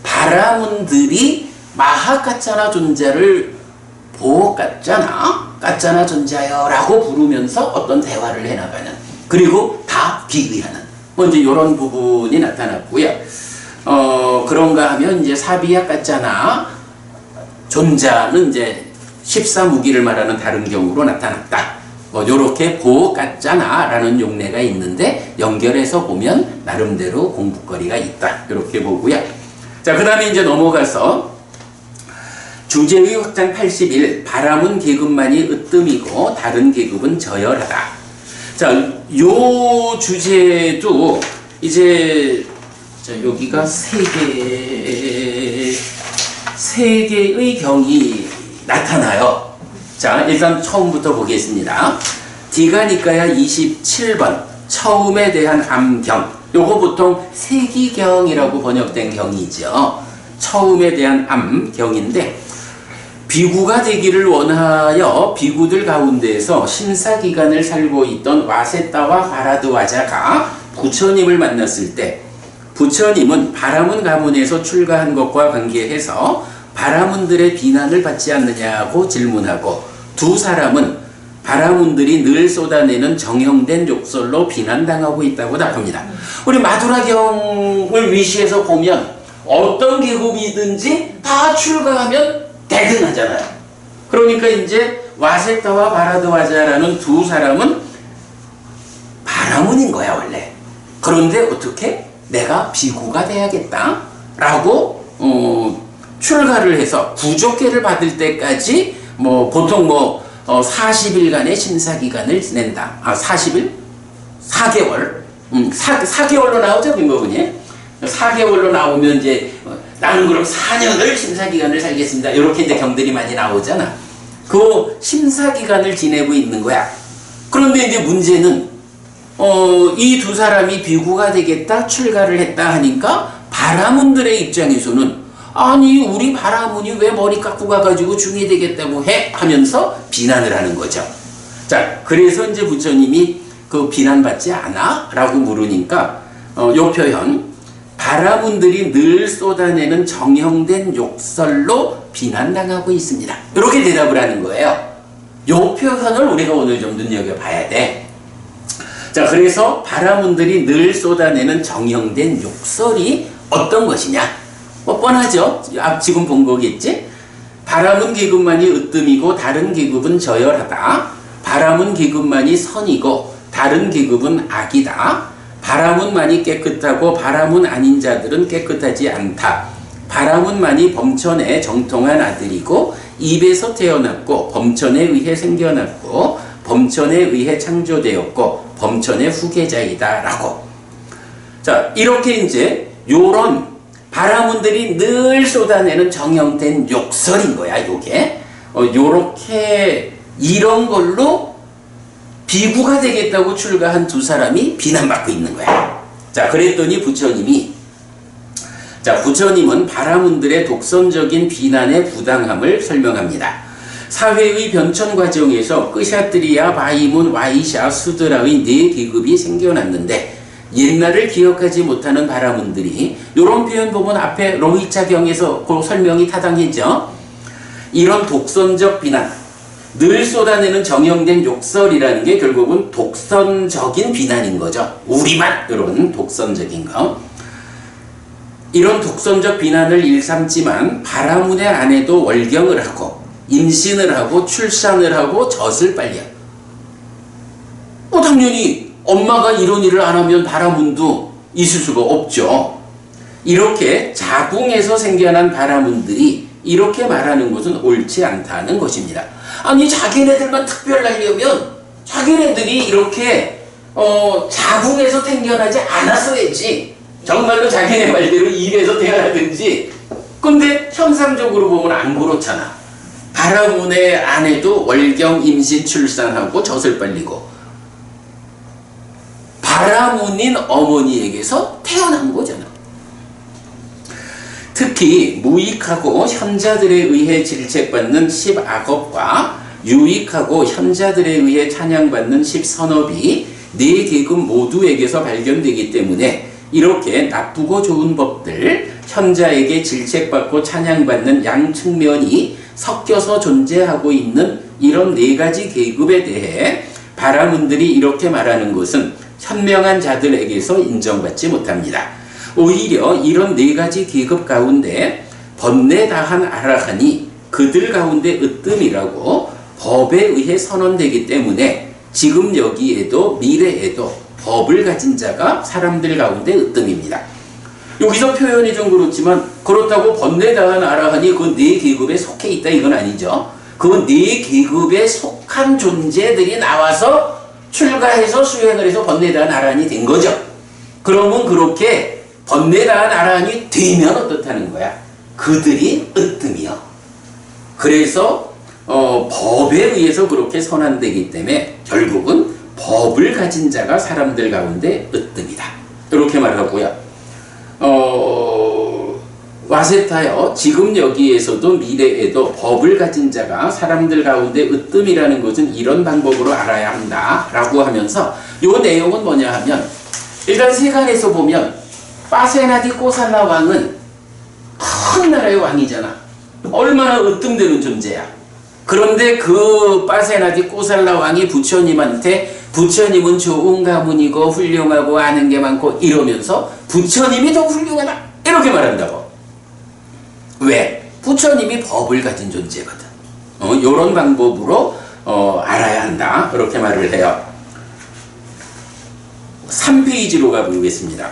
바라문들이 마하까짜나 존자를 까짜나 존자여 라고 부르면서 어떤 대화를 해나가는, 그리고 다 비의하는 이제 이런 부분이 나타났고요. 그런가 하면 이제 사비야 까짜나 존자는 이제 14무기를 말하는 다른 경우로 나타났다. 요렇게 보까짜나라는 용례가 있는데 연결해서 보면 나름대로 공부거리가 있다. 이렇게 보고요. 자, 그 다음에 이제 넘어가서 주제의 확장 81, 바라문 계급만이 으뜸이고 다른 계급은 저열하다. 자, 요 주제도 이제 자, 여기가 세 개의 경이 나타나요. 자, 일단 처음부터 보겠습니다. 디가니까야 27번 처음에 대한 암경. 요거 보통 세기경이라고 번역된 경이죠. 처음에 대한 암경인데, 비구가 되기를 원하여 비구들 가운데에서 심사기간을 살고 있던 와세타와 바라드와자가 부처님을 만났을 때, 부처님은 바라문 가문에서 출가한 것과 관계해서 바라문들의 비난을 받지 않느냐고 질문하고, 두 사람은 바라문들이 늘 쏟아내는 정형된 욕설로 비난당하고 있다고 답합니다. 우리 마두라경을 위시해서 보면 어떤 계급이든지 다 출가하면 대등하잖아요. 그러니까 이제 와세타와 바라드와자라는 두 사람은 바라문인 거야 원래. 그런데 어떻게? 내가 비구가 돼야겠다라고 출가를 해서 구족계를 받을 때까지 보통 40일간의 심사기간을 지낸다. 40일? 4개월? 4개월로 나오죠, 김법은이? 4개월로 나오면 이제 나는 그럼 4년을 심사기간을 살겠습니다. 이렇게 이제 경들이 많이 나오잖아. 그 심사기간을 지내고 있는 거야. 그런데 이제 문제는 이 두 사람이 비구가 되겠다, 출가를 했다 하니까 바라문들의 입장에서는 아니 우리 바라문이 왜 머리 깎고 가가지고 중이 되겠다고 해? 하면서 비난을 하는 거죠. 자, 그래서 이제 부처님이 그 비난받지 않아? 라고 물으니까 요 표현, 바라문들이 늘 쏟아내는 정형된 욕설로 비난당하고 있습니다. 이렇게 대답을 하는 거예요. 요 표현을 우리가 오늘 좀 눈여겨봐야 돼. 자, 그래서 바라문들이 늘 쏟아내는 정형된 욕설이 어떤 것이냐? 뻔하죠? 지금 본 거겠지? 바라문 계급만이 으뜸이고 다른 계급은 저열하다. 바라문 계급만이 선이고 다른 계급은 악이다. 바라문만이 깨끗하고 바라문 아닌 자들은 깨끗하지 않다. 바라문만이 범천의 정통한 아들이고 입에서 태어났고 범천에 의해 생겨났고 범천에 의해 창조되었고 범천의 후계자이다 라고. 자, 이렇게 이제 요런 바라문들이 늘 쏟아내는 정형된 욕설인 거야 요게. 요렇게 이런 걸로 비구가 되겠다고 출가한 두 사람이 비난받고 있는 거야. 자, 그랬더니 부처님은 바라문들의 독선적인 비난의 부당함을 설명합니다. 사회의 변천 과정에서 끄샤트리아, 바이문, 와이샤, 수드라의 네 계급이 생겨났는데 옛날을 기억하지 못하는 바라문들이, 이런 표현 보면 앞에 로히차경에서 그 설명이 타당했죠. 이런 독선적 비난, 늘 쏟아내는 정형된 욕설이라는 게 결국은 독선적인 비난인 거죠. 우리만 이런 독선적인 거. 이런 독선적 비난을 일삼지만 바라문의 아내도 월경을 하고 임신을 하고 출산을 하고 젖을 빨려. 당연히 엄마가 이런 일을 안 하면 바라문도 있을 수가 없죠. 이렇게 자궁에서 생겨난 바라문들이 이렇게 말하는 것은 옳지 않다는 것입니다. 아니 자기네들만 특별하려면 자기네들이 이렇게 자궁에서 태어나지 않았어야지. 정말로 자기네 말대로 입에서 태어나든지. 근데 현상적으로 보면 안 그렇잖아. 바라문의 아내도 월경, 임신, 출산하고 젖을 빨리고 바라문인 어머니에게서 태어난 거잖아. 특히 무익하고 현자들에 의해 질책받는 10악업과 유익하고 현자들에 의해 찬양받는 10선업이 네 계급 모두에게서 발견되기 때문에 이렇게 나쁘고 좋은 법들, 현자에게 질책받고 찬양받는 양측면이 섞여서 존재하고 있는 이런 네 가지 계급에 대해 바라문들이 이렇게 말하는 것은 현명한 자들에게서 인정받지 못합니다. 오히려 이런 네 가지 계급 가운데 번뇌다한 아라한이 그들 가운데 으뜸이라고 법에 의해 선언되기 때문에 지금 여기에도 미래에도 법을 가진 자가 사람들 가운데 으뜸입니다. 여기서 표현이 좀 그렇지만 그렇다고 번뇌다한 아라한이 그 네 계급에 속해 있다 이건 아니죠. 그 네 계급에 속한 존재들이 나와서 출가해서 수행을 해서 번뇌다한 아란이 된 거죠. 그러면 그렇게 번뇌다한 아란이 되면 어떻다는 거야? 그들이 으뜸이요. 그래서 법에 의해서 그렇게 선한되기 때문에 결국은 법을 가진 자가 사람들 가운데 으뜸이다. 이렇게 말하고요. 와세타여, 지금 여기에서도 미래에도 법을 가진 자가 사람들 가운데 으뜸이라는 것은 이런 방법으로 알아야 한다 라고 하면서 이 내용은 뭐냐 하면, 일단 세간에서 보면 빠세나디 꼬살라 왕은 큰 나라의 왕이잖아. 얼마나 으뜸되는 존재야. 그런데 그 빠세나디 꼬살라 왕이 부처님한테 부처님은 좋은 가문이고 훌륭하고 아는 게 많고 이러면서 부처님이 더 훌륭하다 이렇게 말한다고. 왜? 부처님이 법을 가진 존재거든. 요런 방법으로 알아야 한다 그렇게 말을 해요. 3페이지로 가보겠습니다.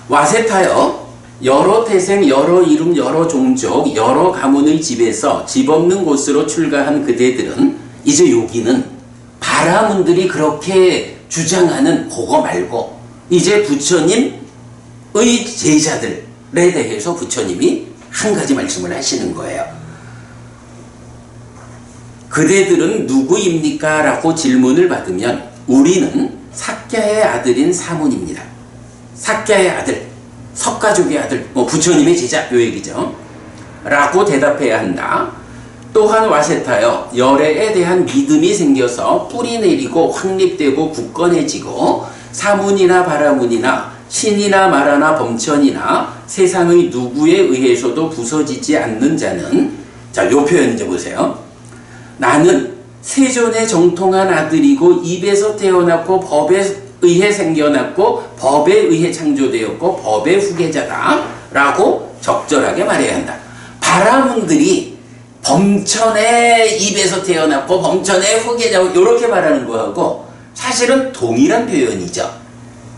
와세타여, 여러 태생, 여러 이름, 여러 종족, 여러 가문의 집에서 집 없는 곳으로 출가한 그대들은 이제 여기는 바라문들이 그렇게 주장하는 그거 말고 이제 부처님의 제자들에 대해서 부처님이 한 가지 말씀을 하시는 거예요. 그대들은 누구입니까? 라고 질문을 받으면 우리는 삭갸의 아들인 사문입니다. 삭갸의 아들, 석가족의 아들, 부처님의 제자 요 얘기죠. 라고 대답해야 한다. 또한 와세타여, 열애에 대한 믿음이 생겨서 뿌리 내리고 확립되고 굳건해지고 사문이나 바라문이나 신이나 마라나 범천이나 세상의 누구에 의해서도 부서지지 않는 자는, 자, 요 표현 이제 보세요. 나는 세존에 정통한 아들이고 입에서 태어났고 법에 의해 생겨났고 법에 의해 창조되었고 법의 후계자다 라고 적절하게 말해야 한다. 바라문들이 범천의 입에서 태어났고 범천의 후계자고 이렇게 말하는 거하고 사실은 동일한 표현이죠.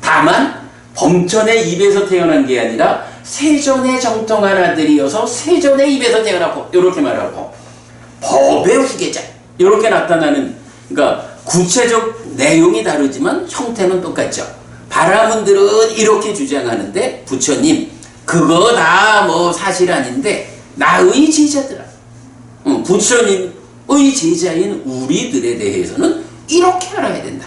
다만 범천의 입에서 태어난 게 아니라 세존에 정통한 아들이어서 세존의 입에서 태어났고 이렇게 말하고 법의 후계자 이렇게 나타나는, 그러니까 구체적 내용이 다르지만 형태는 똑같죠. 바라문들은 이렇게 주장하는데 부처님 그거 다 뭐 사실 아닌데 나의 제자들아, 부처님의 제자인 우리들에 대해서는 이렇게 알아야 된다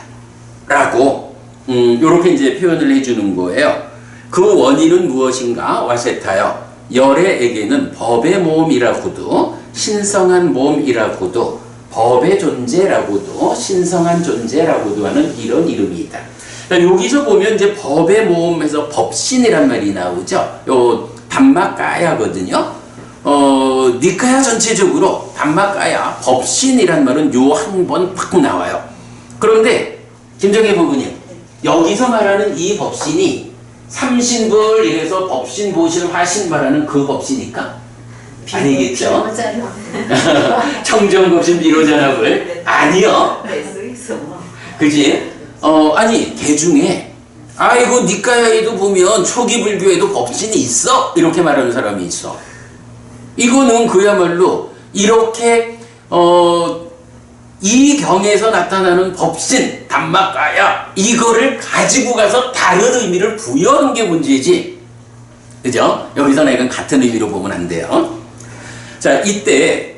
라고 이렇게 이제 표현을 해주는 거예요. 그 원인은 무엇인가? 와세타여, 열애에게는 법의 몸이라고도 신성한 몸이라고도 법의 존재라고도 신성한 존재라고도 하는 이런 이름이 있다. 그러니까 여기서 보면 이제 법의 모험에서 법신이란 말이 나오죠. 요 담마가야거든요. 니카야 전체적으로 담마가야 법신이란 말은 요 한 번 팍 나와요. 그런데 김정혜 부부님, 여기서 말하는 이 법신이 삼신불 이래서 법신, 보신, 화신 말하는 그 법신일까? 아니겠죠? 청정법신, 비로전합을 아니요. 그지? 아니 개중에 아이고 니까야에도 보면 초기 불교에도 법신이 있어 이렇게 말하는 사람이 있어. 이거는 그야말로 이렇게 이 경에서 나타나는 법신, 담마가야 이거를 가지고 가서 다른 의미를 부여하는 게 문제지. 그죠? 여기서는 이건 같은 의미로 보면 안 돼요. 자, 이때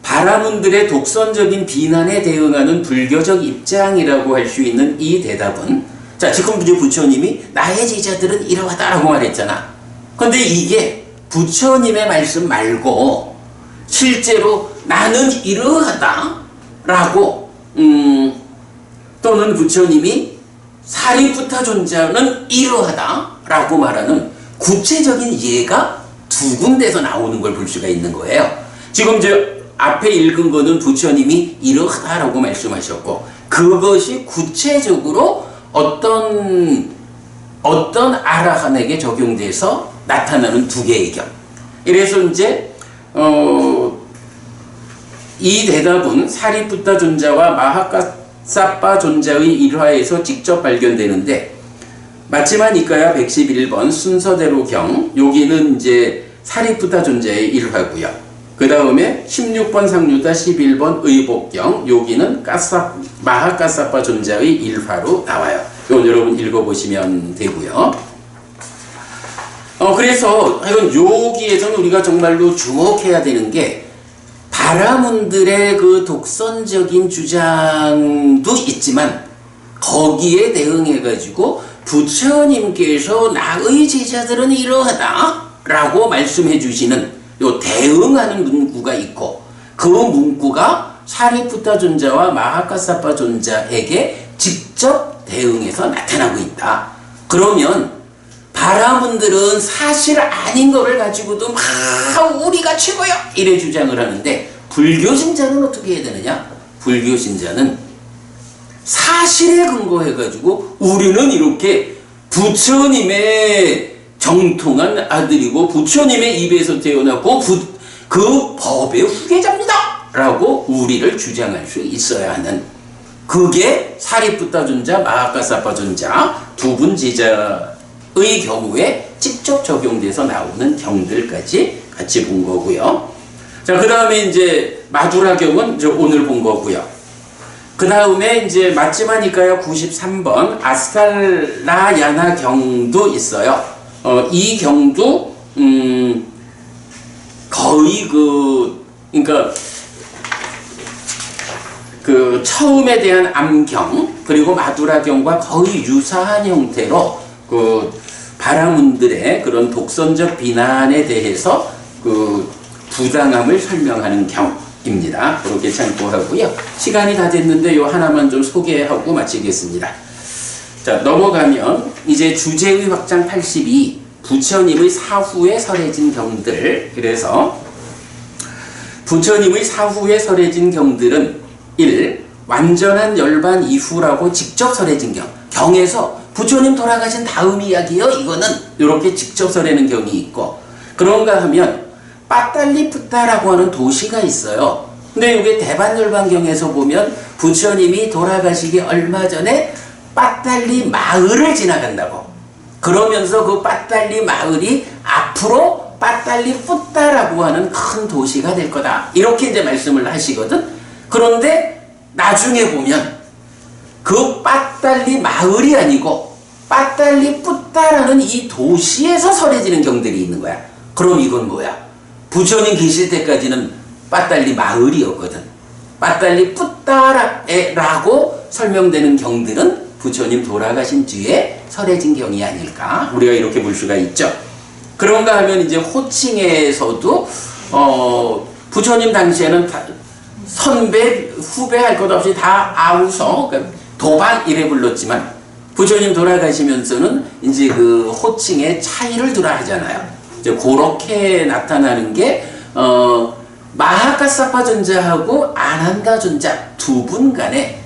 바라문들의 독선적인 비난에 대응하는 불교적 입장이라고 할 수 있는 이 대답은, 자, 지금 부처님이 나의 제자들은 이러하다라고 말했잖아. 근데 이게 부처님의 말씀 말고 실제로 나는 이러하다라고 또는 부처님이 사리푸타 존자는 이러하다라고 말하는 구체적인 예가 두 군데서 나오는 걸 볼 수가 있는 거예요. 지금 앞에 읽은 거는 부처님이 이러하다라고 말씀하셨고, 그것이 구체적으로 어떤 아라한에게 적용돼서 나타나는 두 개의 경. 이래서 이제 이 대답은 사리푸타 존자와 마하카사빠 존자의 일화에서 직접 발견되는데, 마치마 니까야 111번 순서대로 경, 여기는 이제 사리푸타 존자의 일화고요. 그 다음에 16번 상류다 11번 의복경 여기는 마하카사파 존자의 일화로 나와요. 이건 여러분 읽어보시면 되고요. 그래서 이건 여기에서는 우리가 정말로 주목해야 되는 게 바라문들의 그 독선적인 주장도 있지만 거기에 대응해가지고 부처님께서 나의 제자들은 이러하다 라고 말씀해 주시는 요 대응하는 문구가 있고 그 문구가 사리푸타 존자와 마하카사파 존자에게 직접 대응해서 나타나고 있다. 그러면 바라문들은 사실 아닌 거를 가지고도 막 우리가 최고야 이래 주장을 하는데 불교 신자는 어떻게 해야 되느냐? 불교 신자는 사실에 근거해가지고 우리는 이렇게 부처님의 정통한 아들이고 부처님의 입에서 태어났고 그 법의 후계자입니다 라고 우리를 주장할 수 있어야 하는 그게 사리푸타 존자, 마하카사파 존자 두 분 제자의 경우에 직접 적용돼서 나오는 경들까지 같이 본 거고요. 자, 그 다음에 이제 마두라경은 이제 오늘 본 거고요. 그 다음에 이제 마찌마니까야 93번 아스탈라야나 경도 있어요. 이 경도 거의 그러니까 그 처음에 대한 암경 그리고 마두라경과 거의 유사한 형태로 그 바라문들의 그런 독선적 비난에 대해서 그 부당함을 설명하는 경입니다. 그렇게 참고하고요. 시간이 다 됐는데 요 하나만 좀 소개하고 마치겠습니다. 자, 넘어가면 이제 주제의 확장 82 부처님의 사후에 설해진 경들. 그래서 부처님의 사후에 설해진 경들은 1. 완전한 열반 이후라고 직접 설해진 경. 경에서 부처님 돌아가신 다음 이야기요. 이거는 이렇게 직접 설해는 경이 있고 그런가 하면 빠딸리푸타라고 하는 도시가 있어요. 근데 이게 대반열반경에서 보면 부처님이 돌아가시기 얼마 전에 빠딸리 마을을 지나간다고. 그러면서 그 빠딸리 마을이 앞으로 빠딸리푸타라고 하는 큰 도시가 될 거다. 이렇게 이제 말씀을 하시거든. 그런데 나중에 보면 그 빠딸리 마을이 아니고 빠딸리푸타라는 이 도시에서 설해지는 경들이 있는 거야. 그럼 이건 뭐야? 부처님 계실 때까지는 빠딸리 마을이었거든. 빠딸리푸타라고 설명되는 경들은 부처님 돌아가신 뒤에 설해진 경이 아닐까? 우리가 이렇게 볼 수가 있죠. 그런가 하면 이제 호칭에서도 부처님 당시에는 선배, 후배 할 것 없이 다 아우서, 그러니까 도반 이래 불렀지만 부처님 돌아가시면서는 이제 그 호칭에 차이를 두라 하잖아요. 이제 그렇게 나타나는 게 마하카사파 존자하고 아난다 존자 두 분 간에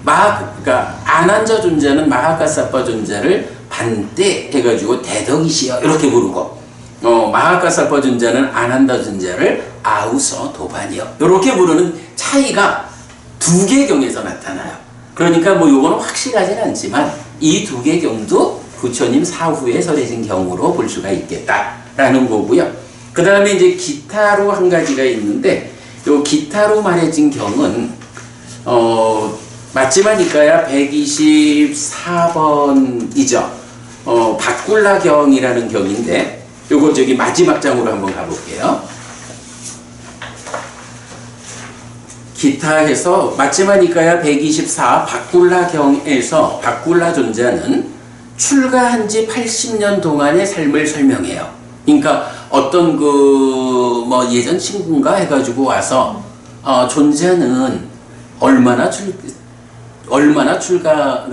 그러니까 아난자 존자는 마하카사파 존자를 반대 해가지고 대덕이시여 이렇게 부르고 마하카사파 존자는 아난다 존자를 아우서 도반이여 이렇게 부르는 차이가 두 개 경에서 나타나요. 그러니까 뭐 요거는 확실하지는 않지만 이 두 개 경도 부처님 사후에 설해진 경우로 볼 수가 있겠다라는 거고요. 그 다음에 이제 기타로 한 가지가 있는데 요 기타로 말해진 경은 맞지마니까야 124번이죠. 바꿀라경이라는 경인데 요거 저기 마지막 장으로 한번 가볼게요. 기타에서 맞지마니까야 124 바꿀라경에서 바꿀라 존자는 출가한 지 80년 동안의 삶을 설명해요. 그러니까 어떤 뭐 예전 친구인가 해가지고 와서 존자는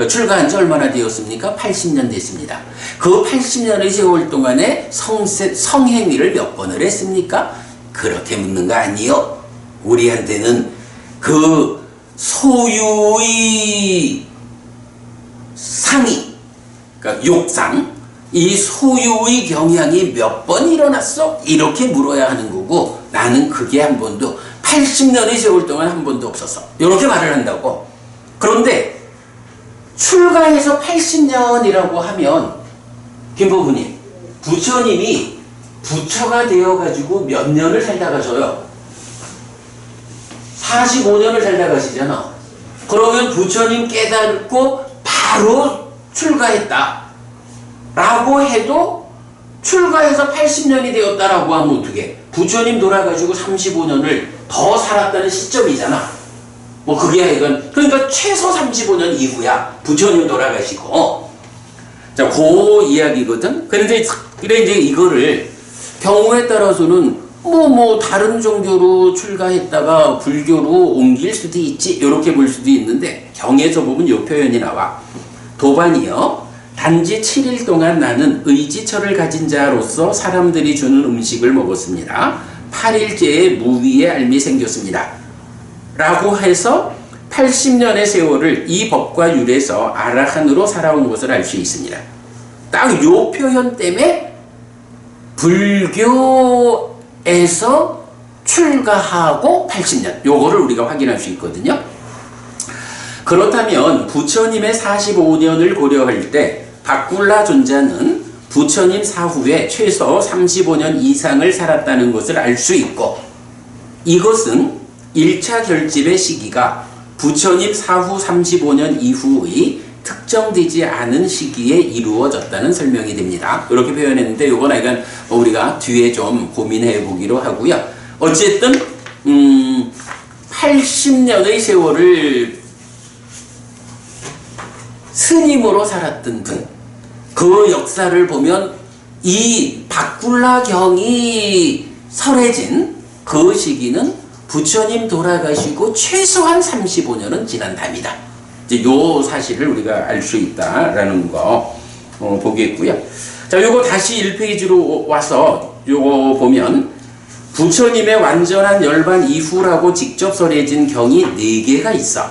출가한 지 얼마나 되었습니까? 80년 됐습니다. 그 80년의 세월 동안에 성행위를 몇 번을 했습니까? 그렇게 묻는 거 아니요. 우리한테는 그 소유의 상이, 그러니까 욕상, 이 소유의 경향이 몇 번 일어났어? 이렇게 물어야 하는 거고 나는 그게 한 번도 80년의 세월 동안 한 번도 없었어. 이렇게 말을 한다고. 그런데 출가해서 80년이라고 하면 김포부님, 부처가 되어가지고 몇 년을 살다 가셔요? 45년을 살다 가시잖아. 그러면 부처님 깨닫고 바로 출가했다 라고 해도 출가해서 80년이 되었다라고 하면 어떻게? 부처님 돌아가시고 35년을 더 살았다는 시점이잖아. 뭐 그게 이건 그러니까 최소 35년 이후야. 부처님 돌아가시고. 자, 그 이야기거든. 그런데 그래 이제 이거를 경우에 따라서는 뭐 다른 종교로 출가했다가 불교로 옮길 수도 있지. 이렇게 볼 수도 있는데 경에서 보면 이 표현이 나와. 도반이여 단지 7일 동안 나는 의지처를 가진 자로서 사람들이 주는 음식을 먹었습니다. 8일째에 무위의 앓미 생겼습니다. 라고 해서 80년의 세월을 이 법과 율에서 아라한으로 살아온 것을 알 수 있습니다. 딱 요 표현 때문에 불교에서 출가하고 80년 요거를 우리가 확인할 수 있거든요. 그렇다면 부처님의 45년을 고려할 때 바꿀라 존자는 부처님 사후에 최소 35년 이상을 살았다는 것을 알 수 있고 이것은 1차 결집의 시기가 부처님 사후 35년 이후의 특정되지 않은 시기에 이루어졌다는 설명이 됩니다. 이렇게 표현했는데 이건 약간 우리가 뒤에 좀 고민해 보기로 하고요. 어쨌든 80년의 세월을 스님으로 살았던 분, 그 역사를 보면 이 바꿀라경이 설해진 그 시기는 부처님 돌아가시고 최소한 35년은 지난 답니다. 이제 요 사실을 우리가 알 수 있다라는 거 보겠고요. 자, 요거 다시 1페이지로 와서 요거 보면 부처님의 완전한 열반 이후라고 직접 설해진 경이 4개가 있어.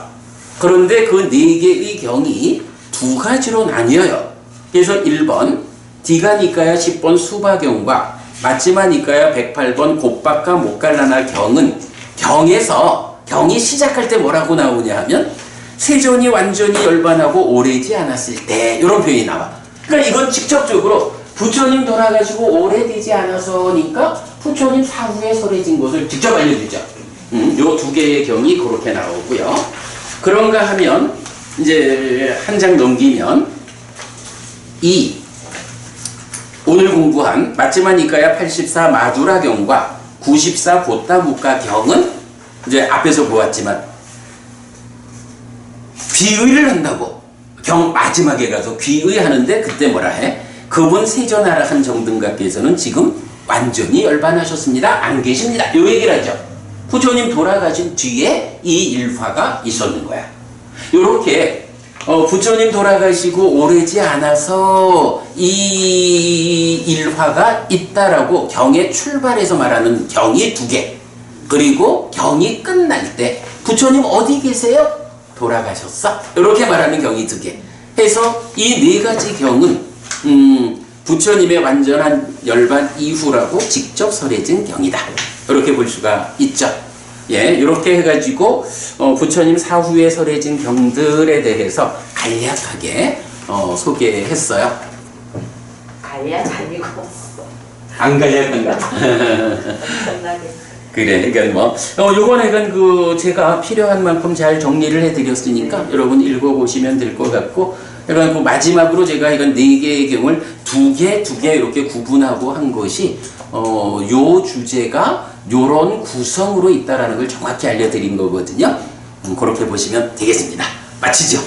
그런데 그 4개의 경이 두 가지로 나뉘어요. 그래서 1번 디가니까야 10번 수바경과 마지마니까야 108번 곱박과 못갈라나 경은 경에서 경이 시작할 때 뭐라고 나오냐 하면 세존이 완전히 열반하고 오래지 않았을 때 이런 표현이 나와. 그러니까 이건 직접적으로 부처님 돌아가시고 오래되지 않아서니까 부처님 사후에 설해진 것을 직접 알려주죠. 요 두 개의 경이 그렇게 나오고요. 그런가 하면 이제 한 장 넘기면 오늘 공부한 마지마니까야 84 마두라경과 94 고타무카 경은 이제 앞에서 보았지만 귀의를 한다고 경 마지막에 가서 귀의하는데 그때 뭐라 해? 그분 세존아라한 정등각께서는 지금 완전히 열반하셨습니다. 안 계십니다. 요 얘기를 하죠. 부처님 돌아가신 뒤에 이 일화가 있었는 거야. 요렇게 부처님 돌아가시고 오래지 않아서 이 일화가 있다라고 경의 출발에서 말하는 경이 2개, 그리고 경이 끝날 때 부처님 어디 계세요? 돌아가셨어? 이렇게 말하는 경이 2개 해서 이 4가지 경은 부처님의 완전한 열반 이후라고 직접 설해진 경이다. 이렇게 볼 수가 있죠. 예, 이렇게 해가지고 부처님 사후에 설해진 경들에 대해서 간략하게 소개했어요. 간략 아니고 안 간략한가? 엄청나게. 그래, 그러니까 요거는 약간 제가 필요한 만큼 잘 정리를 해드렸으니까 여러분 읽어보시면 될 것 같고, 그러니까 마지막으로 제가 이건 4개의 경을 2개 이렇게 구분하고 한 것이 요 주제가 요런 구성으로 있다라는 걸 정확히 알려드린 거거든요. 그렇게 보시면 되겠습니다. 마치죠.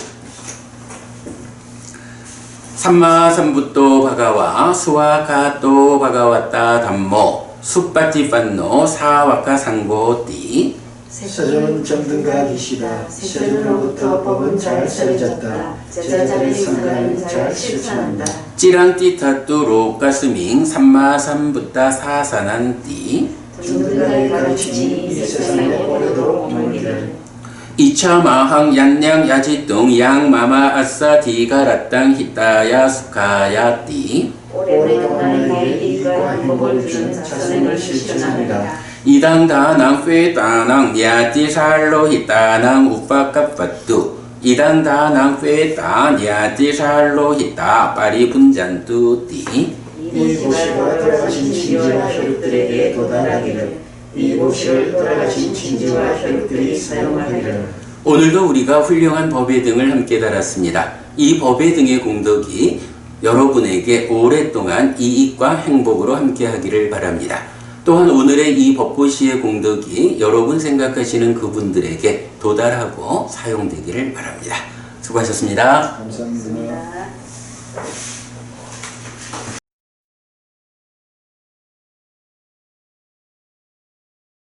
삼마삼부토 바가와 수와가토 바가와따 담모 숫바티판노 사와카 상고띠 세존은 정등각이시다. 세존으로부터 법은 잘 설해졌다. 제자들의 성가는 잘 실천한다. 찌란띠타뚜 로가스밍 삼마삼부따 사산한띠 정등각의 가르침이 이 세상에 오래도록 머물기를. 이차마항 얀냥 야지뚱 양마마 아싸 디가라땅 히타야 수카야띠 오래동안 나에게 이과 행복을 주는 자선행을 실천합니다. 이당다낭 회다낭 야티살로 히타낭 우파카파뚜 이당다낭 회다 야티살로 히타 파리분잔뚜띠 이 보시가 돌아가신 친지와 혈육들에게 도달하기를 이 보시를 돌아가신 친지와 혈육들이 사용하기를. 오늘도 우리가 훌륭한 법의 등을 함께 달았습니다. 이 법의 등의 공덕이 여러분에게 오랫동안 이익과 행복으로 함께 하기를 바랍니다. 또한 오늘의 이 법보시의 공덕이 여러분 생각하시는 그분들에게 도달하고 사용되기를 바랍니다. 수고하셨습니다. 감사합니다. 자.